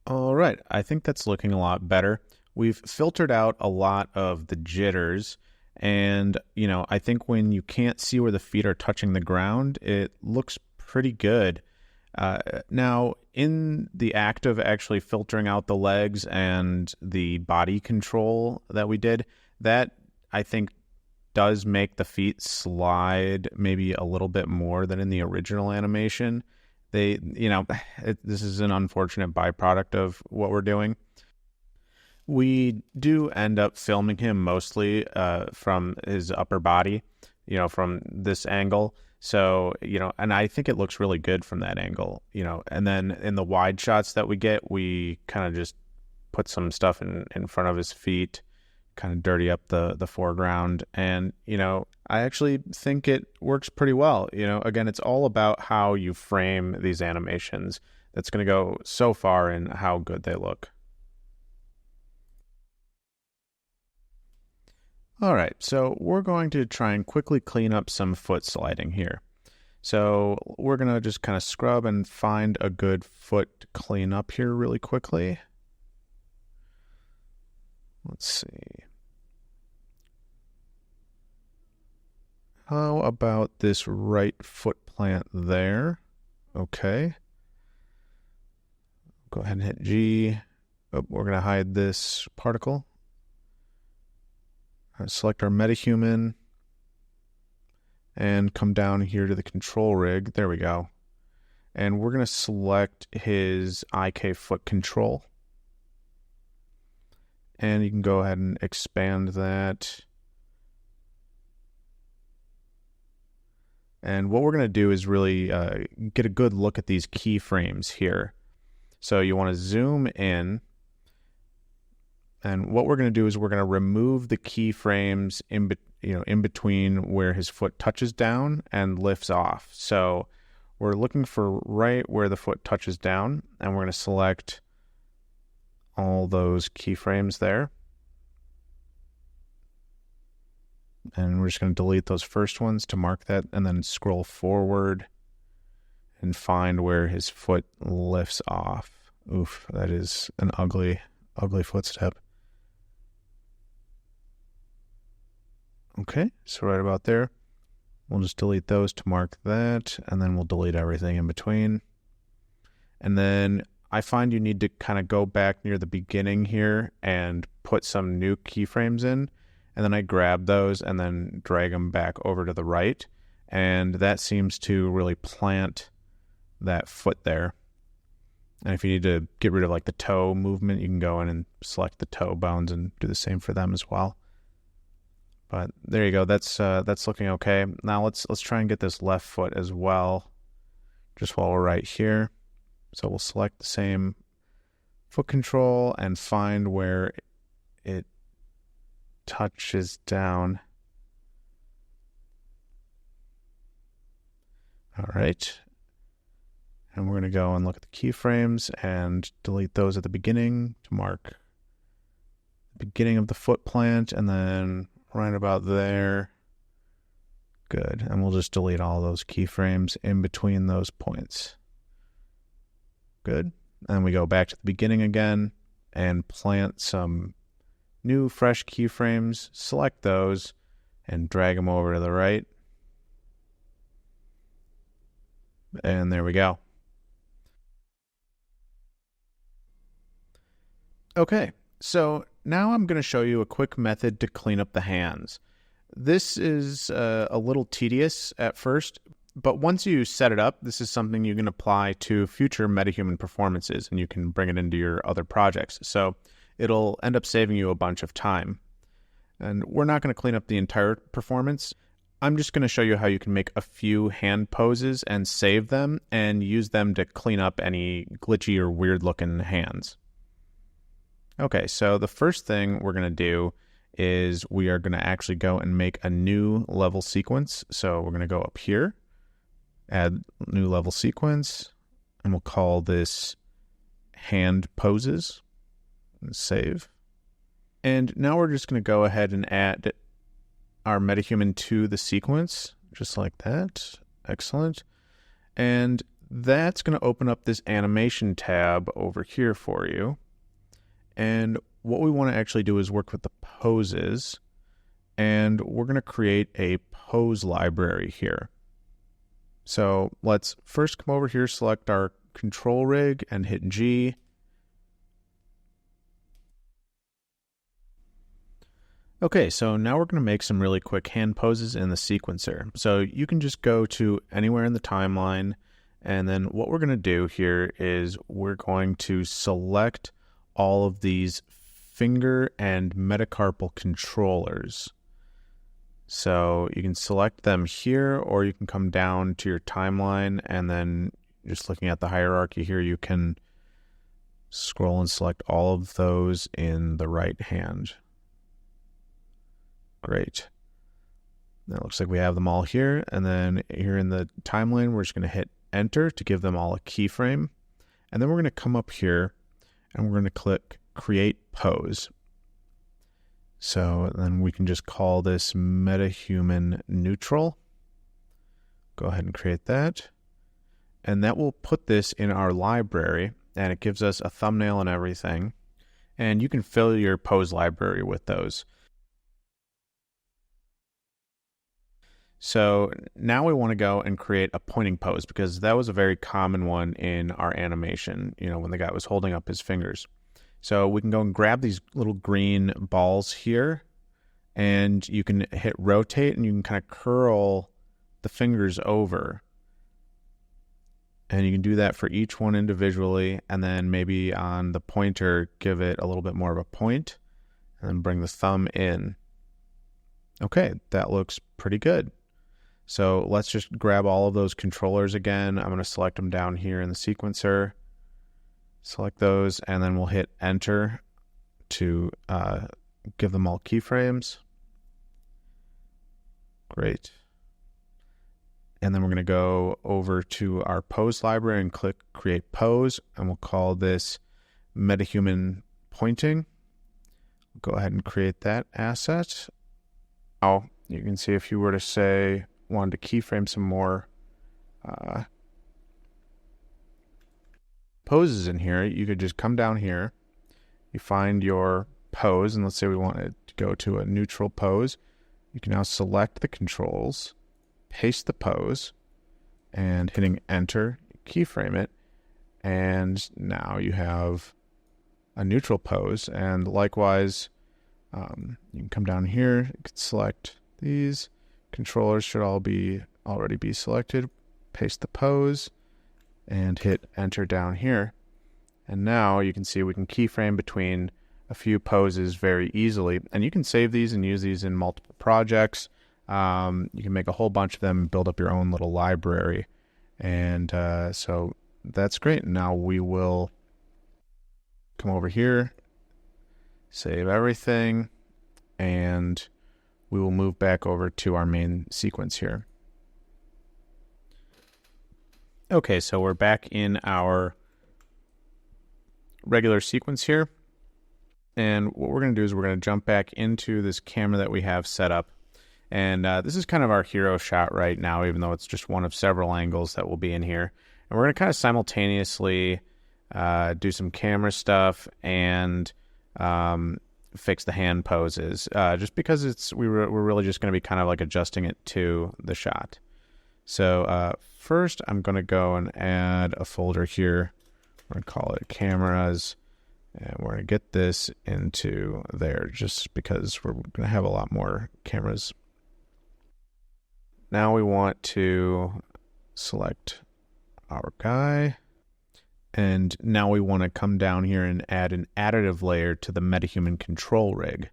All right, I think that's looking a lot better. We've filtered out a lot of the jitters, and I think when you can't see where the feet are touching the ground, it looks pretty good. Now, in the act of actually filtering out the legs and the body control that we did, that I think does make the feet slide maybe a little bit more than in the original animation. This is an unfortunate byproduct of what we're doing. We do end up filming him mostly from his upper body, from this angle. So, and I think it looks really good from that angle, and then in the wide shots that we get, we kind of just put some stuff in front of his feet, kind of dirty up the foreground. And, I actually think it works pretty well. Again, it's all about how you frame these animations. That's going to go so far in how good they look. All right, so we're going to try and quickly clean up some foot sliding here. So we're going to just kind of scrub and find a good foot clean up here really quickly. Let's see. How about this right foot plant there? Okay. Go ahead and hit G. Oh, we're going to hide this particle. Select our metahuman and come down here to the control rig. There we go. And we're going to select his IK foot control. And you can go ahead and expand that. And what we're going to do is really get a good look at these keyframes here. So you want to zoom in. And what we're going to do is we're going to remove the keyframes in between where his foot touches down and lifts off. So we're looking for right where the foot touches down, and we're going to select all those keyframes there. And we're just going to delete those first ones to mark that, and then scroll forward and find where his foot lifts off. Oof, that is an ugly, ugly footstep. Okay, so right about there. We'll just delete those to mark that, and then we'll delete everything in between. And then I find you need to kind of go back near the beginning here and put some new keyframes in. And then I grab those and then drag them back over to the right. And that seems to really plant that foot there. And if you need to get rid of like the toe movement, you can go in and select the toe bones and do the same for them as well. But there you go. That's looking okay. Now let's try and get this left foot as well, just while we're right here. So we'll select the same foot control and find where it touches down. All right. And we're going to go and look at the keyframes and delete those at the beginning to mark the beginning of the foot plant, and then right about there. Good. And we'll just delete all those keyframes in between those points. Good. And we go back to the beginning again and plant some new fresh keyframes. Select those and drag them over to the right. And there we go. Okay, so now I'm going to show you a quick method to clean up the hands. This is a little tedious at first, but once you set it up, this is something you can apply to future Metahuman performances, and you can bring it into your other projects. So it'll end up saving you a bunch of time. And we're not going to clean up the entire performance. I'm just going to show you how you can make a few hand poses and save them and use them to clean up any glitchy or weird looking hands. Okay, so the first thing we're going to do is we are going to actually go and make a new level sequence. So we're going to go up here, add new level sequence, and we'll call this hand poses. And save. And now we're just going to go ahead and add our metahuman to the sequence, just like that. Excellent. And that's going to open up this animation tab over here for you. And what we want to actually do is work with the poses, and we're going to create a pose library here. So let's first come over here, select our control rig and hit G. Okay, so now we're going to make some really quick hand poses in the sequencer. So you can just go to anywhere in the timeline, and then what we're going to do here is we're going to select all of these finger and metacarpal controllers. So you can select them here, or you can come down to your timeline, and then just looking at the hierarchy here, you can scroll and select all of those in the right hand. Great. Now it looks like we have them all here, and then here in the timeline, we're just going to hit enter to give them all a keyframe. And then we're going to come up here and we're going to click create pose. So then we can just call this Metahuman neutral. Go ahead and create that. And that will put this in our library, and it gives us a thumbnail and everything. And you can fill your pose library with those. So now we want to go and create a pointing pose, because that was a very common one in our animation, when the guy was holding up his fingers. So we can go and grab these little green balls here, and you can hit rotate, and you can kind of curl the fingers over. And you can do that for each one individually, and then maybe on the pointer, give it a little bit more of a point, and then bring the thumb in. Okay, that looks pretty good. So let's just grab all of those controllers again. I'm going to select them down here in the sequencer. Select those, and then we'll hit Enter to give them all keyframes. Great. And then we're going to go over to our pose library and click Create Pose, and we'll call this Metahuman Pointing. Go ahead and create that asset. Now, you can see if you were to say, wanted to keyframe some more poses in here, you could just come down here, you find your pose, and let's say we want it to go to a neutral pose. You can now select the controls, paste the pose, and hitting Enter, keyframe it, and now you have a neutral pose. And likewise, you can come down here, you can select these controllers, should already be selected, paste the pose, and hit Enter down here. And now you can see we can keyframe between a few poses very easily, and you can save these and use these in multiple projects. You can make a whole bunch of them, build up your own little library, and so that's great. Now we will come over here, save everything, and we will move back over to our main sequence here. Okay, so we're back in our regular sequence here. And what we're going to do is we're going to jump back into this camera that we have set up. And this is kind of our hero shot right now, even though it's just one of several angles that will be in here. And we're going to kind of simultaneously do some camera stuff and fix the hand poses, just because we're really just going to be kind of like adjusting it to the shot. So first I'm going to go and add a folder here. We're going to call it cameras, and we're going to get this into there just because we're going to have a lot more cameras. Now we want to select our guy, and now we want to come down here and add an additive layer to the Metahuman control rig.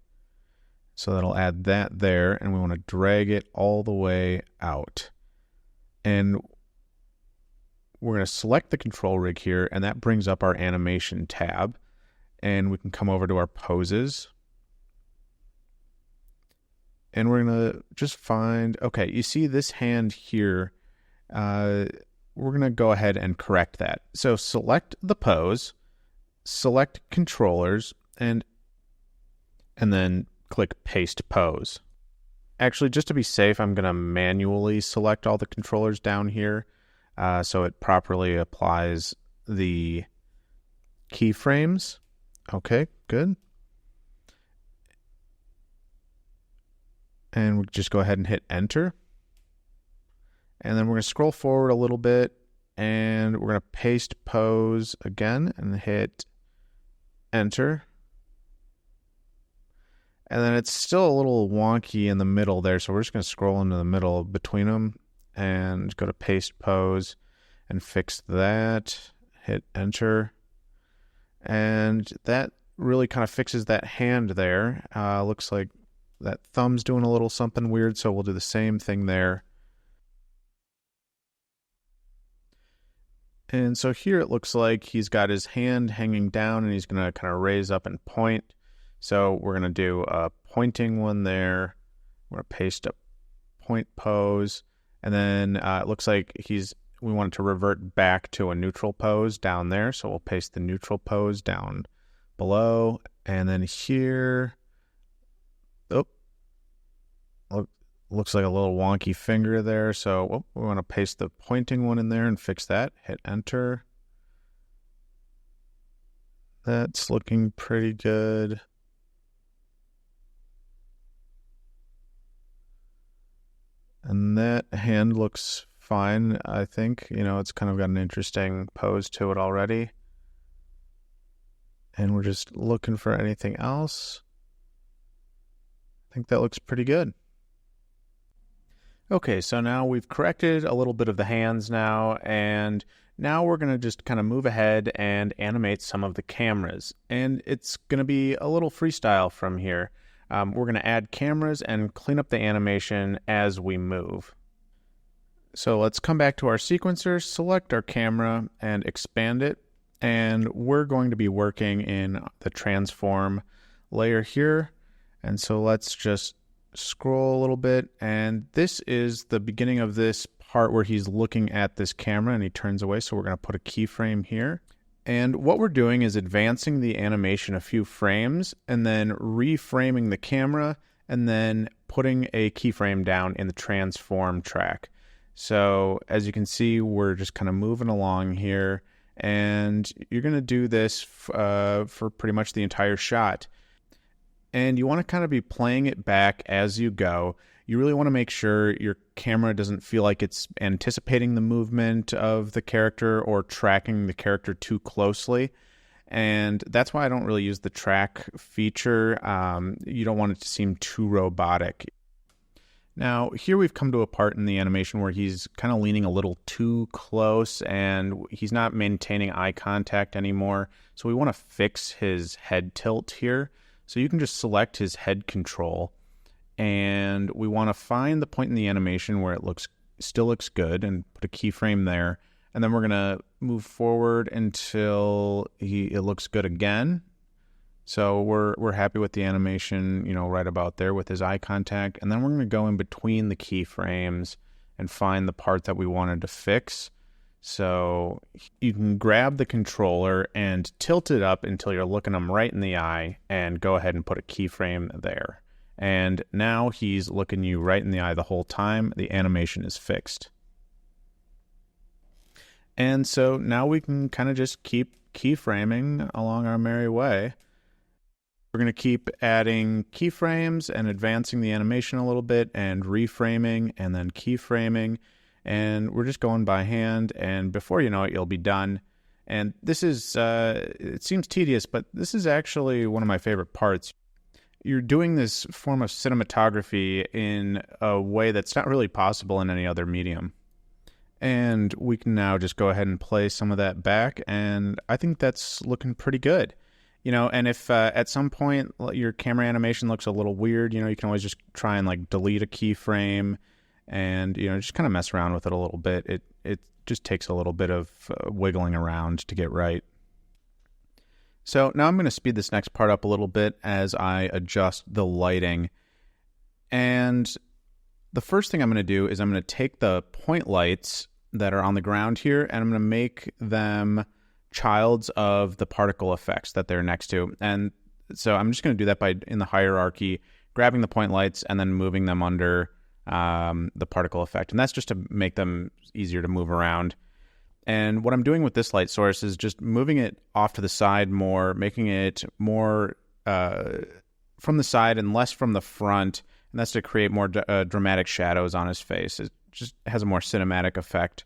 So that'll add that there, and we want to drag it all the way out. And we're going to select the control rig here, and that brings up our animation tab. And we can come over to our poses. And we're going to just find, okay, you see this hand here. We're going to go ahead and correct that. So select the pose, select controllers, and then click Paste Pose. Actually, just to be safe, I'm going to manually select all the controllers down here so it properly applies the keyframes. Okay, good. And we just go ahead and hit Enter. And then we're going to scroll forward a little bit, and we're going to paste pose again and hit Enter. And then it's still a little wonky in the middle there, so we're just going to scroll into the middle between them and go to paste pose and fix that. Hit Enter. And that really kind of fixes that hand there. Looks like that thumb's doing a little something weird, so we'll do the same thing there. And so here it looks like he's got his hand hanging down, and he's going to kind of raise up and point. So we're going to do a pointing one there. We're going to paste a point pose. And then it looks like we want it to revert back to a neutral pose down there. So we'll paste the neutral pose down below. And then here, looks like a little wonky finger there. So we want to paste the pointing one in there and fix that. Hit Enter. That's looking pretty good. And that hand looks fine, I think. You know, it's kind of got an interesting pose to it already. And we're just looking for anything else. I think that looks pretty good. Okay, so now we've corrected a little bit of the hands now, and now we're going to just kind of move ahead and animate some of the cameras. And it's going to be a little freestyle from here. We're going to add cameras and clean up the animation as we move. So let's come back to our sequencer, select our camera, and expand it. And we're going to be working in the transform layer here. And so let's just scroll a little bit. And this is the beginning of this part where he's looking at this camera and he turns away. So we're going to put a keyframe here. And what we're doing is advancing the animation a few frames and then reframing the camera and then putting a keyframe down in the transform track. So as you can see, we're just kind of moving along here, and you're going to do this for pretty much the entire shot. And you want to kind of be playing it back as you go. You really want to make sure your camera doesn't feel like it's anticipating the movement of the character or tracking the character too closely. And that's why I don't really use the track feature. You don't want it to seem too robotic. Now, here we've come to a part in the animation where he's kind of leaning a little too close and he's not maintaining eye contact anymore. So we want to fix his head tilt here. So you can just select his head control, and we want to find the point in the animation where it still looks good and put a keyframe there. And then we're going to move forward until it looks good again. So we're happy with the animation, you know, right about there with his eye contact. And then we're going to go in between the keyframes and find the part that we wanted to fix. So you can grab the controller and tilt it up until you're looking him right in the eye and go ahead and put a keyframe there. And now he's looking you right in the eye the whole time. The animation is fixed. And so now we can kind of just keep keyframing along our merry way. We're going to keep adding keyframes and advancing the animation a little bit and reframing and then keyframing. And we're just going by hand, and before you know it, you'll be done. And this is, it seems tedious, but this is actually one of my favorite parts. You're doing this form of cinematography in a way that's not really possible in any other medium. And we can now just go ahead and play some of that back, and I think that's looking pretty good. You know, and if at some point your camera animation looks a little weird, you know, you can always just try and like delete a keyframe and, you know, just kind of mess around with it a little bit. It just takes a little bit of wiggling around to get right. So now I'm going to speed this next part up a little bit as I adjust the lighting. And the first thing I'm going to do is I'm going to take the point lights that are on the ground here and I'm going to make them childs of the particle effects that they're next to. And so I'm just going to do that by, in the hierarchy, grabbing the point lights and then moving them under the particle effect. And that's just to make them easier to move around. And what I'm doing with this light source is just moving it off to the side more, making it more from the side and less from the front. And that's to create more dramatic shadows on his face. It just has a more cinematic effect.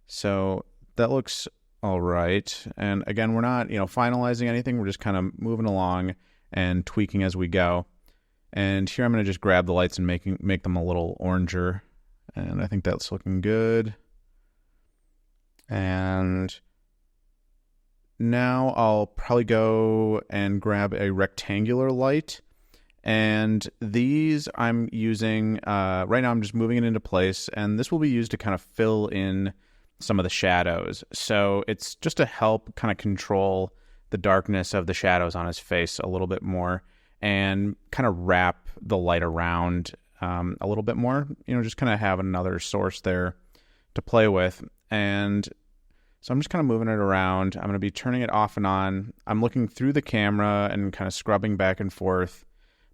So that looks all right. And again, we're not, you know, finalizing anything. We're just kind of moving along and tweaking as we go. And here I'm going to just grab the lights and make them a little oranger. And I think that's looking good. And now I'll probably go and grab a rectangular light. And these I'm using, right now I'm just moving it into place. And this will be used to kind of fill in some of the shadows. So it's just to help kind of control the darkness of the shadows on his face a little bit more and kind of wrap the light around a little bit more, you know, just kind of have another source there to play with. And so I'm just kind of moving it around. I'm going to be turning it off and on. I'm looking through the camera and kind of scrubbing back and forth,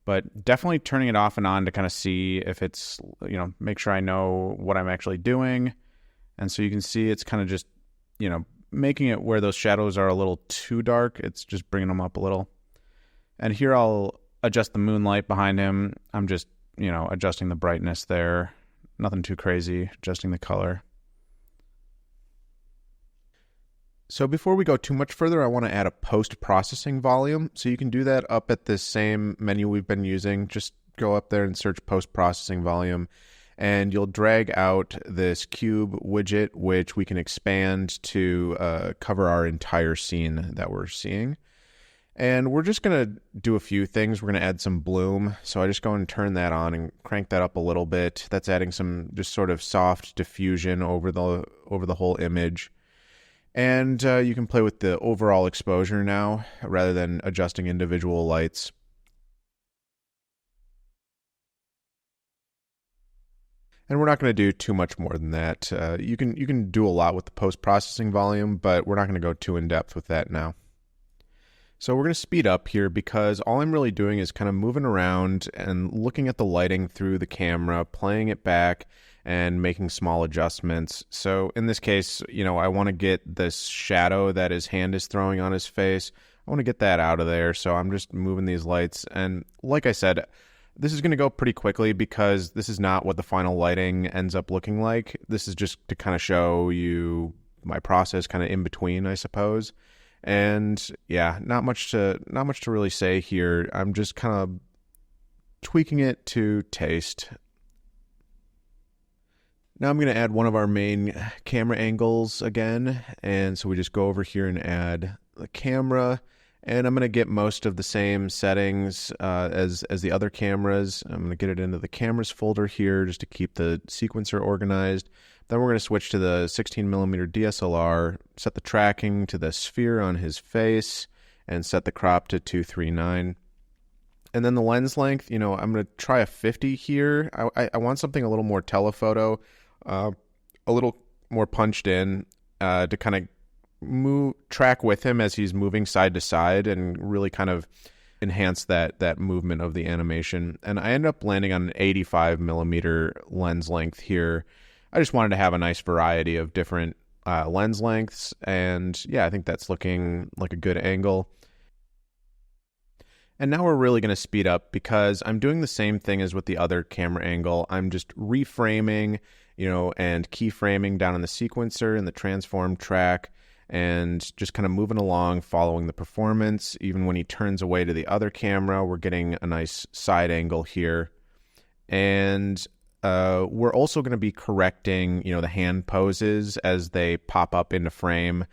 but definitely turning it off and on to kind of see if it's, you know, make sure I know what I'm actually doing. And so you can see it's kind of just, you know, making it where those shadows are a little too dark. It's just bringing them up a little. And here I'll adjust the moonlight behind him. I'm just, you know, adjusting the brightness there Nothing too crazy, adjusting the color. So before we go too much further, I want to add a post-processing volume. So you can do that up at this same menu we've been using. Just go up there and search post-processing volume, and you'll drag out this cube widget, which we can expand to cover our entire scene that we're seeing. And we're just going to do a few things. We're going to add some bloom. So I just go and turn that on and crank that up a little bit. That's adding some just sort of soft diffusion over the whole image. And you can play with the overall exposure now rather than adjusting individual lights. And we're not going to do too much more than that. You can do a lot with the post-processing volume, but we're not going to go too in-depth with that now. So we're going to speed up here because all I'm really doing is kind of moving around and looking at the lighting through the camera, playing it back, and making small adjustments. So in this case, I want to get this shadow that his hand is throwing on his face. I want to get that out of there. So I'm just moving these lights. And like I said, this is going to go pretty quickly because this is not what the final lighting ends up looking like. This is just to kind of show you my process kind of in between, I suppose. And yeah, not much to really say here. I'm just kind of tweaking it to taste. Now I'm going to add one of our main camera angles again. And so we just go over here and add the camera. And I'm going to get most of the same settings as the other cameras. I'm going to get it into the cameras folder here just to keep the sequencer organized. Then we're going to switch to the 16mm DSLR, set the tracking to the sphere on his face, and set the crop to 239. And then the lens length, I'm going to try a 50 here. I want something a little more telephoto, a little more punched in to kind of track with him as he's moving side to side and really kind of enhance that movement of the animation. And I end up landing on an 85mm lens length here. I just wanted to have a nice variety of different lens lengths, and yeah, I think that's looking like a good angle. And now we're really going to speed up because I'm doing the same thing as with the other camera angle. I'm just reframing, and keyframing down in the sequencer and the transform track, and just kind of moving along, following the performance. Even when he turns away to the other camera, we're getting a nice side angle here. And we're also going to be correcting, the hand poses as they pop up into frame.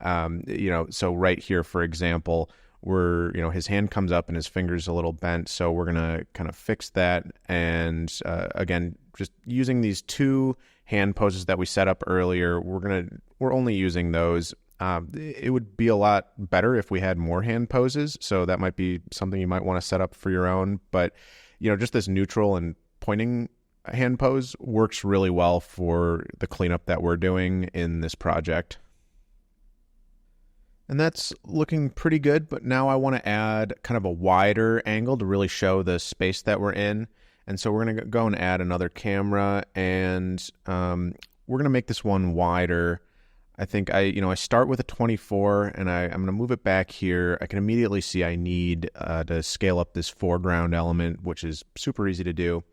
So right here, for example, his hand comes up and his finger's a little bent. So we're going to kind of fix that. And again, just using these two hand poses that we set up earlier, we're only using those. It would be a lot better if we had more hand poses. So that might be something you might want to set up for your own. But, just this neutral and pointing hand pose works really well for the cleanup that we're doing in this project. And that's looking pretty good, but now I want to add kind of a wider angle to really show the space that we're in. And so we're going to go and add another camera, and we're going to make this one wider. I think I start with a 24, and I'm going to move it back here. I can immediately see I need to scale up this foreground element, which is super easy to do.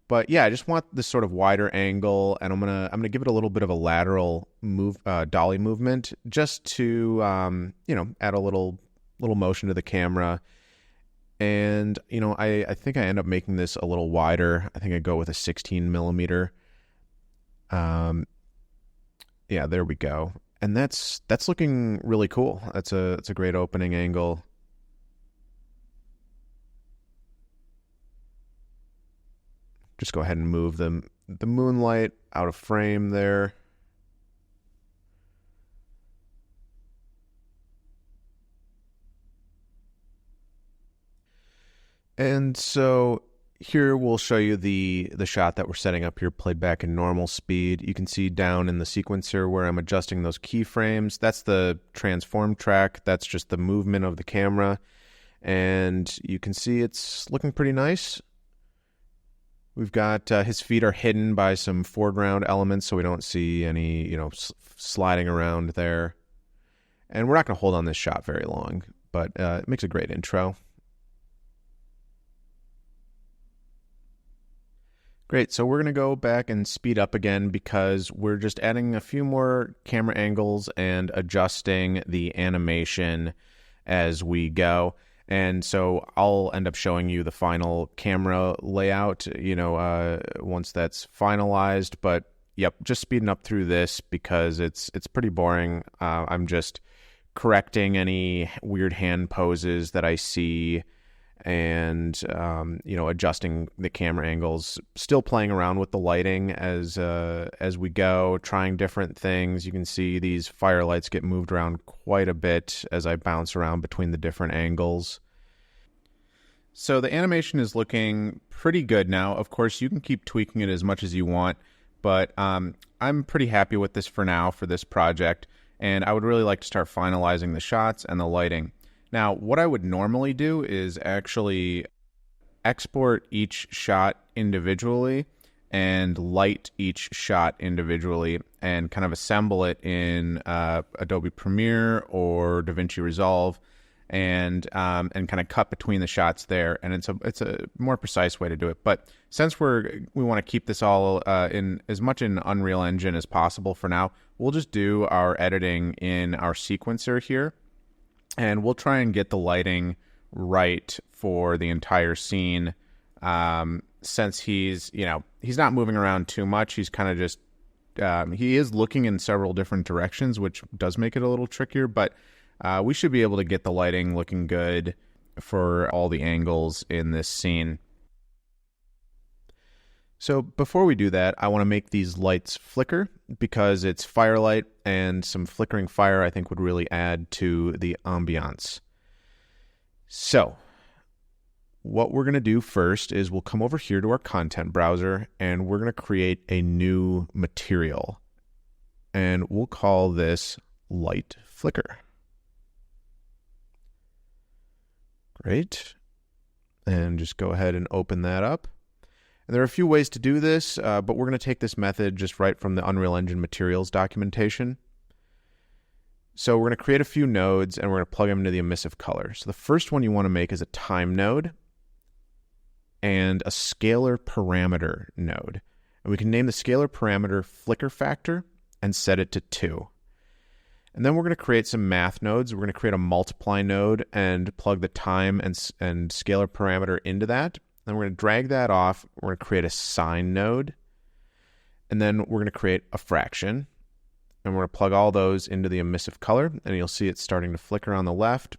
But yeah, I just want this sort of wider angle, and I'm gonna give it a little bit of a lateral move, dolly movement, just to add a little motion to the camera. And I think I end up making this a little wider. I think I go with a 16mm. Yeah, there we go. And that's looking really cool. It's a great opening angle. Just go ahead and move the moonlight out of frame there. And so here we'll show you the shot that we're setting up here played back in normal speed. You can see down in the sequencer where I'm adjusting those keyframes. That's the transform track. That's just the movement of the camera. And you can see it's looking pretty nice. We've got his feet are hidden by some foreground elements, so we don't see any, sliding around there. And we're not going to hold on this shot very long, but it makes a great intro. Great, so we're going to go back and speed up again because we're just adding a few more camera angles and adjusting the animation as we go. And so I'll end up showing you the final camera layout, once that's finalized. But yep, just speeding up through this because it's pretty boring. I'm just correcting any weird hand poses that I see, and adjusting the camera angles, still playing around with the lighting as we go, trying different things. You can see these firelights get moved around quite a bit as I bounce around between the different angles. So the animation is looking pretty good now. Of course, you can keep tweaking it as much as you want, but I'm pretty happy with this for now for this project, and I would really like to start finalizing the shots and the lighting. Now, what I would normally do is actually export each shot individually and light each shot individually and kind of assemble it in Adobe Premiere or DaVinci Resolve and kind of cut between the shots there. And it's a more precise way to do it. But since we want to keep this all in as much in Unreal Engine as possible for now, we'll just do our editing in our sequencer here. And we'll try and get the lighting right for the entire scene. Since he's not moving around too much, he's kind of just, he is looking in several different directions, which does make it a little trickier, but we should be able to get the lighting looking good for all the angles in this scene. So before we do that, I want to make these lights flicker because it's firelight, and some flickering fire I think would really add to the ambiance. So what we're going to do first is we'll come over here to our content browser, and we're going to create a new material, and we'll call this light flicker. Great. And just go ahead and open that up. And there are a few ways to do this, but we're going to take this method just right from the Unreal Engine materials documentation. So we're going to create a few nodes, and we're going to plug them into the emissive color. So the first one you want to make is a time node and a scalar parameter node. And we can name the scalar parameter flicker factor and set it to 2. And then we're going to create some math nodes. We're going to create a multiply node and plug the time and scalar parameter into that. Then we're going to drag that off. We're going to create a sine node. And then we're going to create a fraction. And we're going to plug all those into the emissive color. And you'll see it's starting to flicker on the left.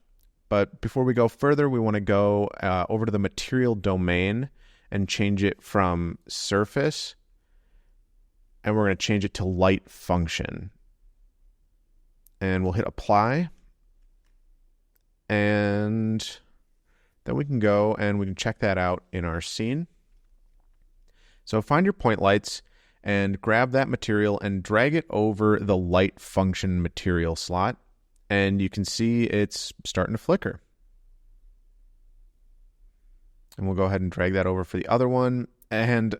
But before we go further, we want to go over to the material domain and change it from surface. And we're going to change it to light function. And we'll hit apply. And then we can go and we can check that out in our scene. So find your point lights and grab that material and drag it over the light function material slot. And you can see it's starting to flicker. And we'll go ahead and drag that over for the other one. And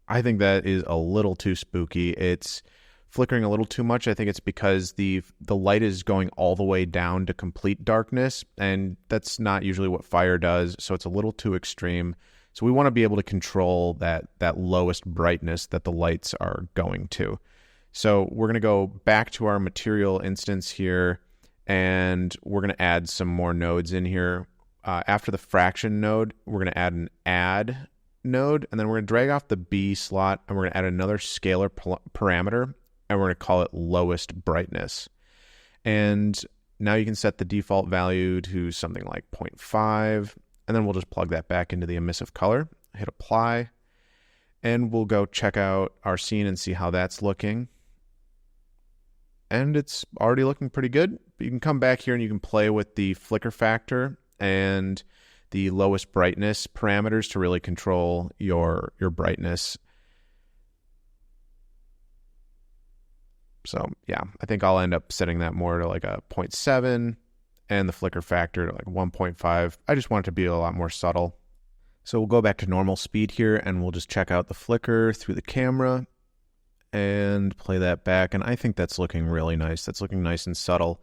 I think that is a little too spooky. It's flickering a little too much. I think it's because the light is going all the way down to complete darkness, and that's not usually what fire does, so it's a little too extreme. So we want to be able to control that lowest brightness that the lights are going to. So we're going to go back to our material instance here, and we're going to add some more nodes in here. After the fraction node, we're going to add an add node, and then we're going to drag off the B slot, and we're going to add another scalar parameter, and we're going to call it lowest brightness. And now you can set the default value to something like 0.5, and then we'll just plug that back into the emissive color, hit apply, and we'll go check out our scene and see how that's looking. And it's already looking pretty good. But you can come back here and you can play with the flicker factor and the lowest brightness parameters to really control your brightness. So yeah, I think I'll end up setting that more to like a 0.7 and the flicker factor to like 1.5. I just want it to be a lot more subtle. So we'll go back to normal speed here and we'll just check out the flicker through the camera and play that back. And I think that's looking really nice. That's looking nice and subtle.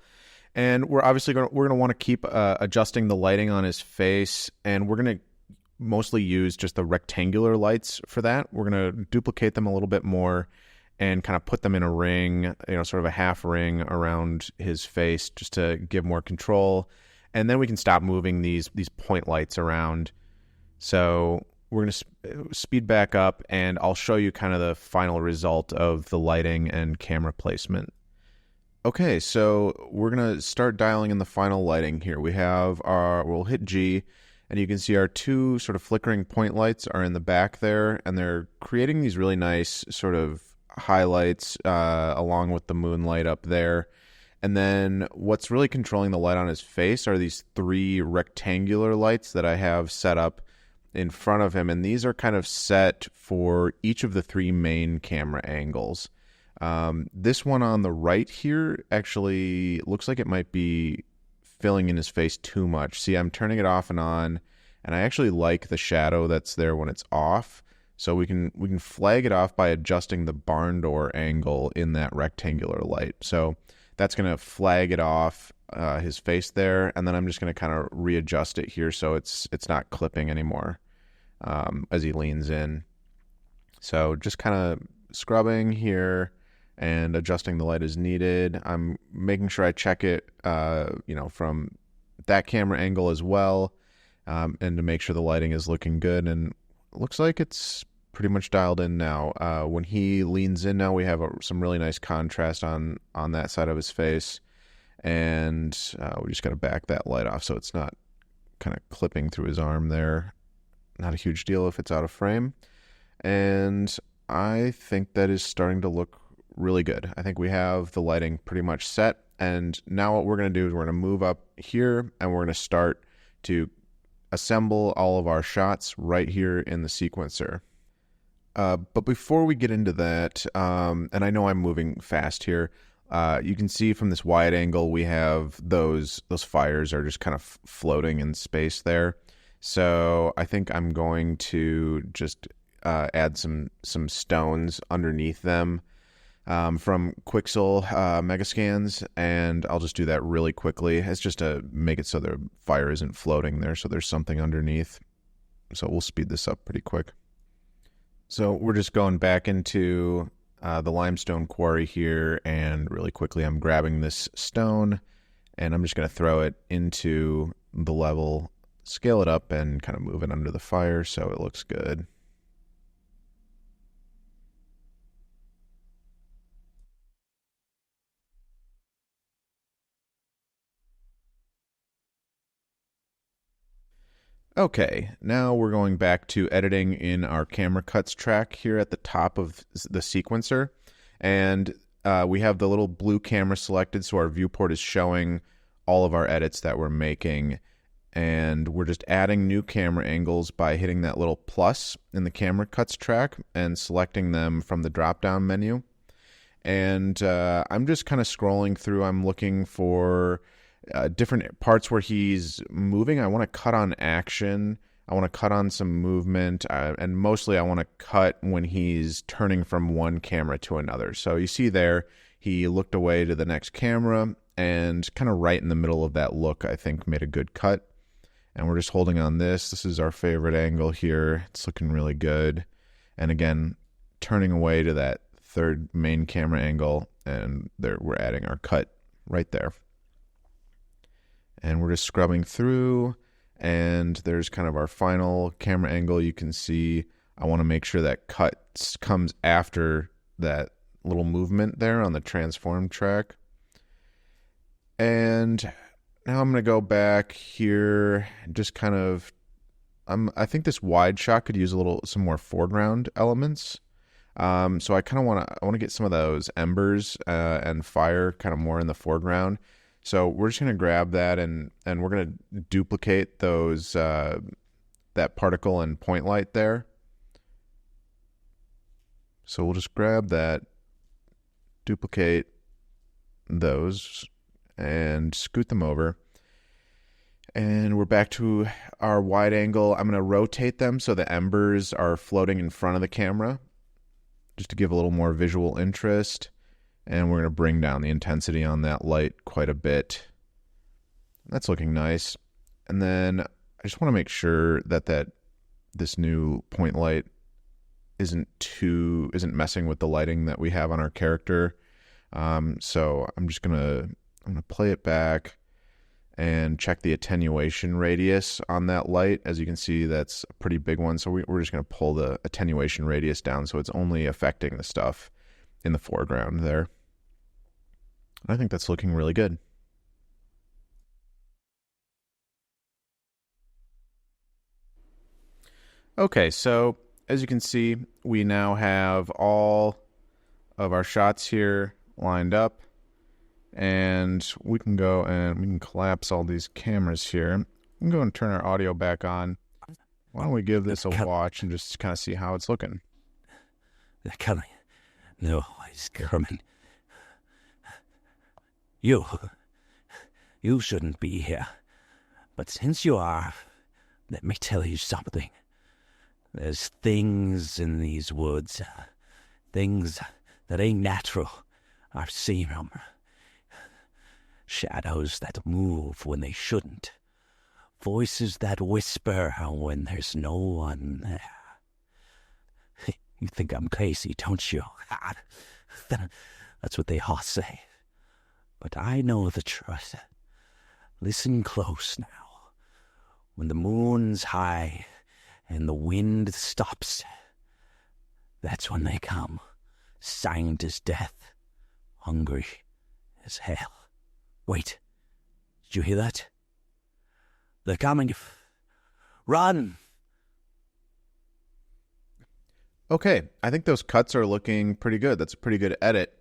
And we're obviously going to want to keep adjusting the lighting on his face, and we're going to mostly use just the rectangular lights for that. We're going to duplicate them a little bit more and kind of put them in a ring, sort of a half ring around his face just to give more control. And then we can stop moving these point lights around. So we're going to speed back up, and I'll show you kind of the final result of the lighting and camera placement. Okay, so we're going to start dialing in the final lighting here. We'll hit G, and you can see our two sort of flickering point lights are in the back there, and they're creating these really nice sort of highlights along with the moonlight up there. And then what's really controlling the light on his face are these three rectangular lights that I have set up in front of him, and these are kind of set for each of the three main camera angles. This one on the right here actually looks like it might be filling in his face too much. See, I'm turning it off and on, and I actually like the shadow that's there when it's off. So we can flag it off by adjusting the barn door angle in that rectangular light. So that's going to flag it off his face there, and then I'm just going to kind of readjust it here so it's not clipping anymore as he leans in. So just kind of scrubbing here and adjusting the light as needed. I'm making sure I check it, from that camera angle as well, and to make sure the lighting is looking good. And it looks like it's pretty much dialed in now. When he leans in now, we have some really nice contrast on that side of his face. And we just got to back that light off so it's not kind of clipping through his arm there. Not a huge deal if it's out of frame. And I think that is starting to look really good. I think we have the lighting pretty much set. And now what we're going to do is we're going to move up here, and we're going to start to assemble all of our shots right here in the sequencer. But before we get into that, and I know I'm moving fast here, you can see from this wide angle we have those fires are just kind of floating in space there. So I think I'm going to just add some stones underneath them from Quixel Megascans, and I'll just do that really quickly. It's just to make it so the fire isn't floating there, so there's something underneath. So we'll speed this up pretty quick. So we're just going back into the limestone quarry here, and really quickly I'm grabbing this stone, and I'm just going to throw it into the level, scale it up, and kind of move it under the fire so it looks good. Okay, now we're going back to editing in our camera cuts track here at the top of the sequencer. And we have the little blue camera selected, so our viewport is showing all of our edits that we're making. And we're just adding new camera angles by hitting that little plus in the camera cuts track and selecting them from the drop-down menu. And I'm just kind of scrolling through. I'm looking for different parts where he's moving. I want to cut on action. I want to cut on some movement. And mostly I want to cut when he's turning from one camera to another. So you see there, he looked away to the next camera, and kind of right in the middle of that look, I think, made a good cut. And we're just holding on this. This is our favorite angle here. It's looking really good. And again, turning away to that third main camera angle, and there we're adding our cut right there. And we're just scrubbing through, and there's kind of our final camera angle. You can see I want to make sure that cut comes after that little movement there on the transform track. And now I'm going to go back here, just kind of, I think this wide shot could use some more foreground elements. So I kind of want to get some of those embers and fire kind of more in the foreground. So we're just going to grab that, and we're going to duplicate those that particle and point light there. So we'll just grab that, duplicate those, and scoot them over. And we're back to our wide angle. I'm going to rotate them so the embers are floating in front of the camera, just to give a little more visual interest. And we're going to bring down the intensity on that light quite a bit. That's looking nice. And then I just want to make sure that this new point light isn't messing with the lighting that we have on our character. So I'm gonna play it back and check the attenuation radius on that light. As you can see, that's a pretty big one. So we're just gonna pull the attenuation radius down so it's only affecting the stuff in the foreground there. I think that's looking really good. Okay, so as you can see, we now have all of our shots here lined up, and we can go and we can collapse all these cameras here. We can go and turn our audio back on. Why don't we give this a watch and just kind of see how it's looking? They're coming. No, he's coming. You shouldn't be here. But since you are, let me tell you something. There's things in these woods, things that ain't natural. I've seen them. Shadows that move when they shouldn't. Voices that whisper when there's no one there. You think I'm crazy, don't you? That's what they all say. But I know the truth. Listen close now. When the moon's high and the wind stops, that's when they come. Silent as death. Hungry as hell. Wait. Did you hear that? They're coming. Run! Okay, I think those cuts are looking pretty good. That's a pretty good edit.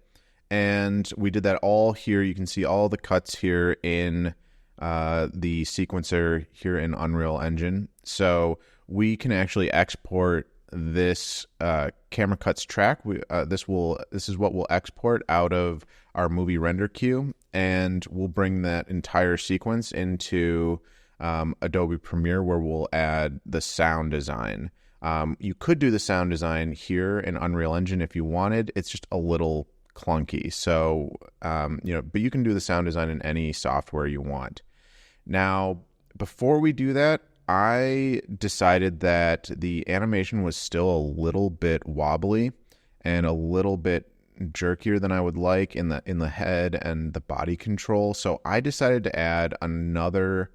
And we did that all here. You can see all the cuts here in the sequencer here in Unreal Engine. So we can actually export this camera cuts track. This is what we'll export out of our movie render queue, and we'll bring that entire sequence into Adobe Premiere, where we'll add the sound design. You could do the sound design here in Unreal Engine if you wanted. It's just a little clunky. So, but you can do the sound design in any software you want. Now, before we do that, I decided that the animation was still a little bit wobbly and a little bit jerkier than I would like in the head and the body control. So I decided to add another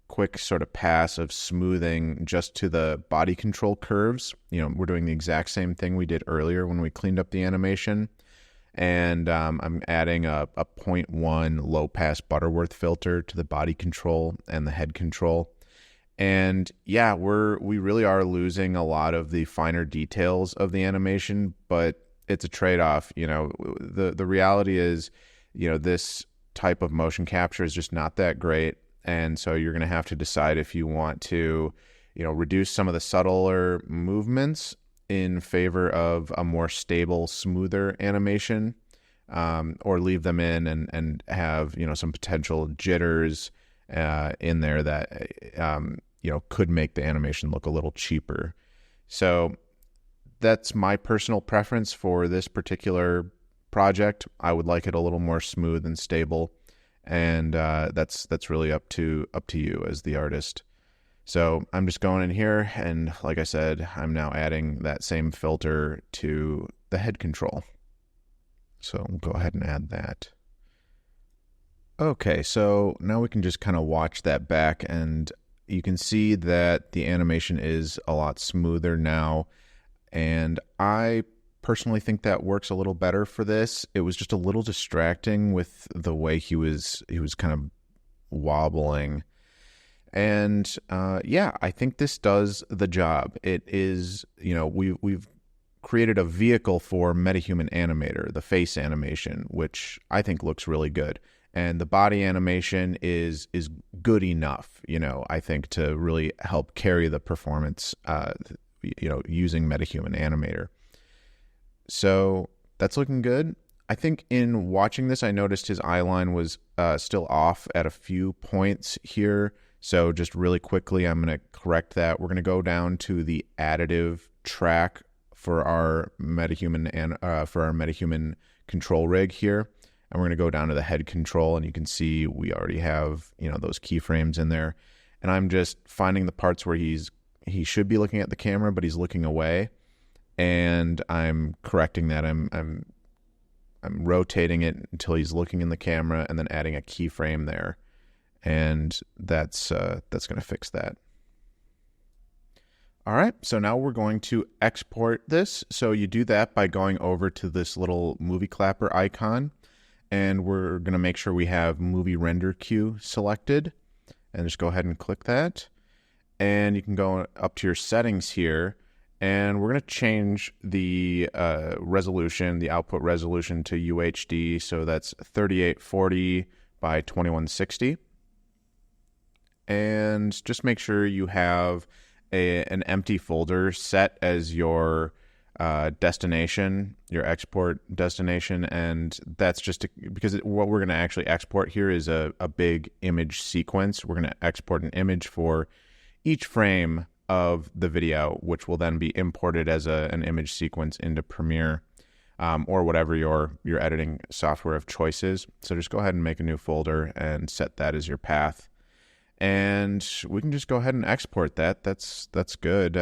quick sort of pass of smoothing just to the body control curves. We're doing the exact same thing we did earlier when we cleaned up the animation. And I'm adding a 0.1 low pass Butterworth filter to the body control and the head control. And yeah, we really are losing a lot of the finer details of the animation, but it's a trade-off. The reality is, this type of motion capture is just not that great. And so you're going to have to decide if you want to, reduce some of the subtler movements in favor of a more stable, smoother animation, or leave them in and have, some potential jitters in there that, could make the animation look a little cheaper. So that's my personal preference for this particular project. I would like it a little more smooth and stable. And that's really up to you as the artist. So I'm just going in here, and like I said, I'm now adding that same filter to the head control. So we'll go ahead and add that. Okay, so now we can just kind of watch that back, and you can see that the animation is a lot smoother now. And I personally think that works a little better for this. It was just a little distracting with the way he was kind of wobbling. And I think this does the job. It is, we've created a vehicle for Metahuman Animator, the face animation, which I think looks really good. And the body animation is good enough, I think, to really help carry the performance, using Metahuman Animator. So that's looking good. I think in watching this, I noticed his eye line was still off at a few points here. So just really quickly, I'm going to correct that. We're going to go down to the additive track for our Metahuman control rig here. And we're going to go down to the head control, and you can see we already have, those keyframes in there. And I'm just finding the parts where he's he should be looking at the camera, but he's looking away. And I'm correcting that. I'm rotating it until he's looking in the camera, and then adding a keyframe there, and that's going to fix that. All right, so now we're going to export this. So you do that by going over to this little movie clapper icon, and we're going to make sure we have movie render queue selected, and just go ahead and click that. And you can go up to your settings here, and we're going to change the resolution, the output resolution, to UHD. So that's 3840 by 2160. And just make sure you have an empty folder set as your destination, your export destination. And that's just because what we're going to actually export here is a big image sequence. We're going to export an image for each frame of the video, which will then be imported as an image sequence into Premiere, or whatever your editing software of choice is. So just go ahead and make a new folder and set that as your path. And we can just go ahead and export that. That's good.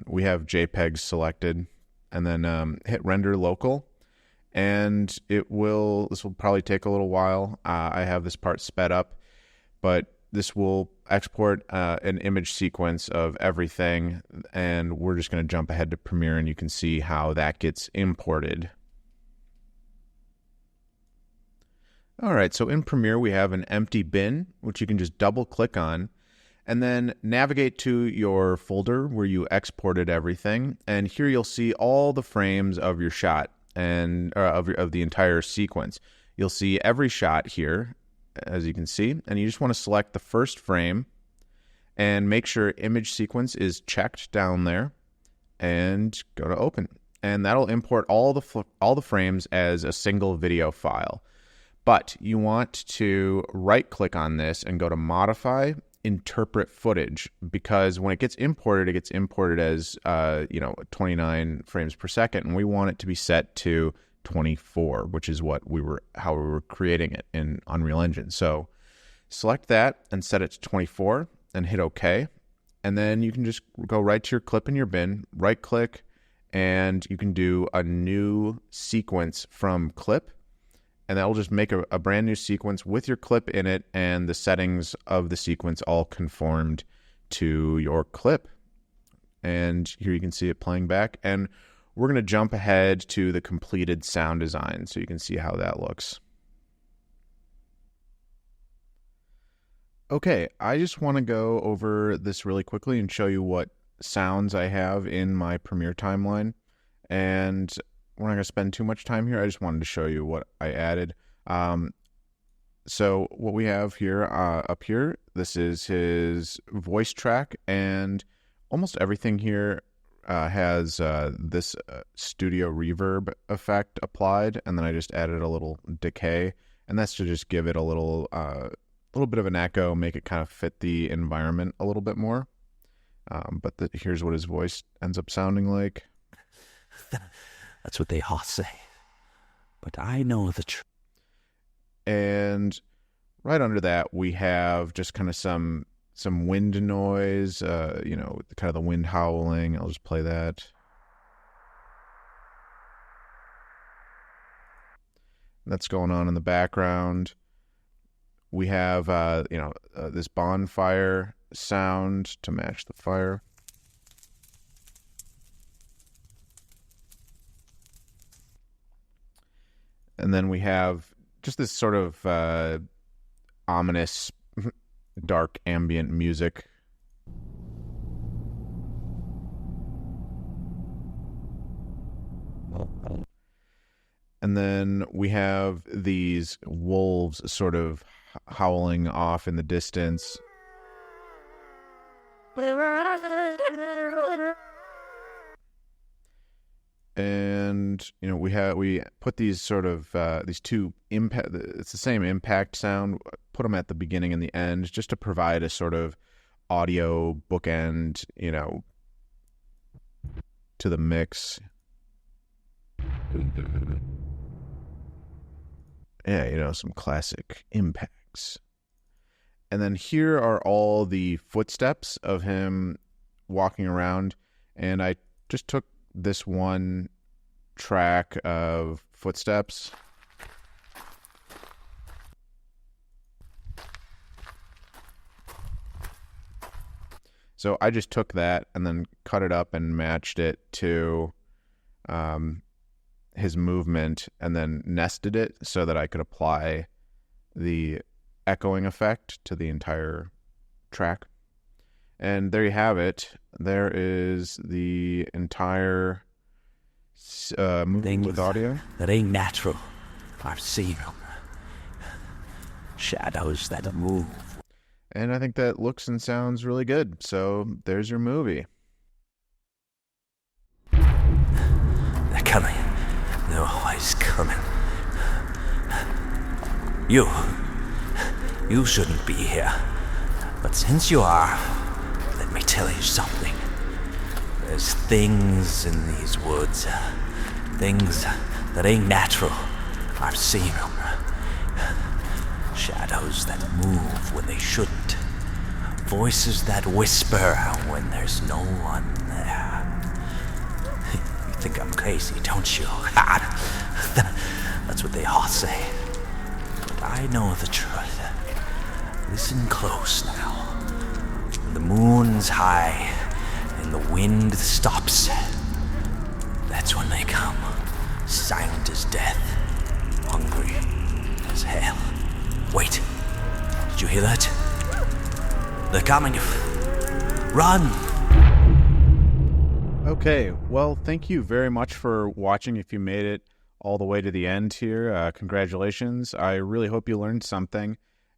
We have JPEGs selected, and then hit render local. And this will probably take a little while. I have this part sped up, but this will export an image sequence of everything, and we're just going to jump ahead to Premiere, and you can see how that gets imported. All right, so in Premiere we have an empty bin, which you can just double click on, and then navigate to your folder where you exported everything, and here you'll see all the frames of your shot and of the entire sequence. You'll see every shot here, as you can see, and you just want to select the first frame and make sure image sequence is checked down there, and go to open, and that'll import all the frames as a single video file. But you want to right click on this and go to modify, interpret footage, because when it gets imported as 29 frames per second, and we want it to be set to 24, which is how we were creating it in Unreal Engine. So select that and set it to 24 and hit OK. And then you can just go right to your clip in your bin, right click, and you can do a new sequence from clip. And that will just make a brand new sequence with your clip in it and the settings of the sequence all conformed to your clip. And here you can see it playing back. And we're going to jump ahead to the completed sound design so you can see how that looks. Okay, I just want to go over this really quickly and show you what sounds I have in my Premiere timeline. And we're not going to spend too much time here. I just wanted to show you what I added. So what we have here up here, this is his voice track, and almost everything here has this studio reverb effect applied, and then I just added a little decay, and that's to just give it a little bit of an echo, make it kind of fit the environment a little bit more. But here's what his voice ends up sounding like. That's what they all say. But I know the truth. And right under that, we have just kind of some wind noise, kind of the wind howling. I'll just play that. That's going on in the background. We have, this bonfire sound to match the fire. And then we have just this sort of ominous, dark ambient music. And then we have these wolves sort of howling off in the distance. And we put these sort of these two impact. It's the same impact sound. Put them at the beginning and the end, just to provide a sort of audio bookend, to the mix. Yeah, some classic impacts. And then here are all the footsteps of him walking around, and I just took this one track of footsteps. So I just took that and then cut it up and matched it to his movement, and then nested it so that I could apply the echoing effect to the entire track. And there you have it. There is the entire movie with audio. That ain't natural. I've seen them. Shadows that move. And I think that looks and sounds really good. So there's your movie. They're coming. They're always coming. You shouldn't be here. But since you are, let me tell you something. There's things in these woods. Things that ain't natural. I've seen them. Shadows that move when they shouldn't. Voices that whisper when there's no one there. You think I'm crazy, don't you? That's what they all say. But I know the truth. Listen close now. When the moon's high and the wind stops, that's when they come. Silent as death. Hungry as hell. Wait. Did you hear that? They're coming. Run! Okay, well, thank you very much for watching. If you made it all the way to the end here, congratulations. I really hope you learned something.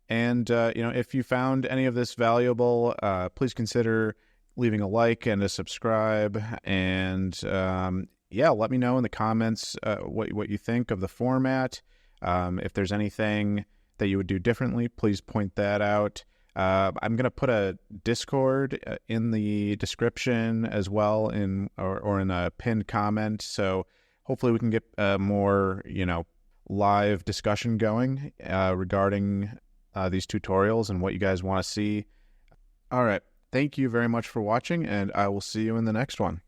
And, if you found any of this valuable, please consider leaving a like and a subscribe. And, let me know in the comments what you think of the format. If there's anything that you would do differently, please point that out. I'm going to put a Discord in the description as well, or in a pinned comment. So hopefully we can get more, live discussion going regarding these tutorials and what you guys want to see. All right. Thank you very much for watching, and I will see you in the next one.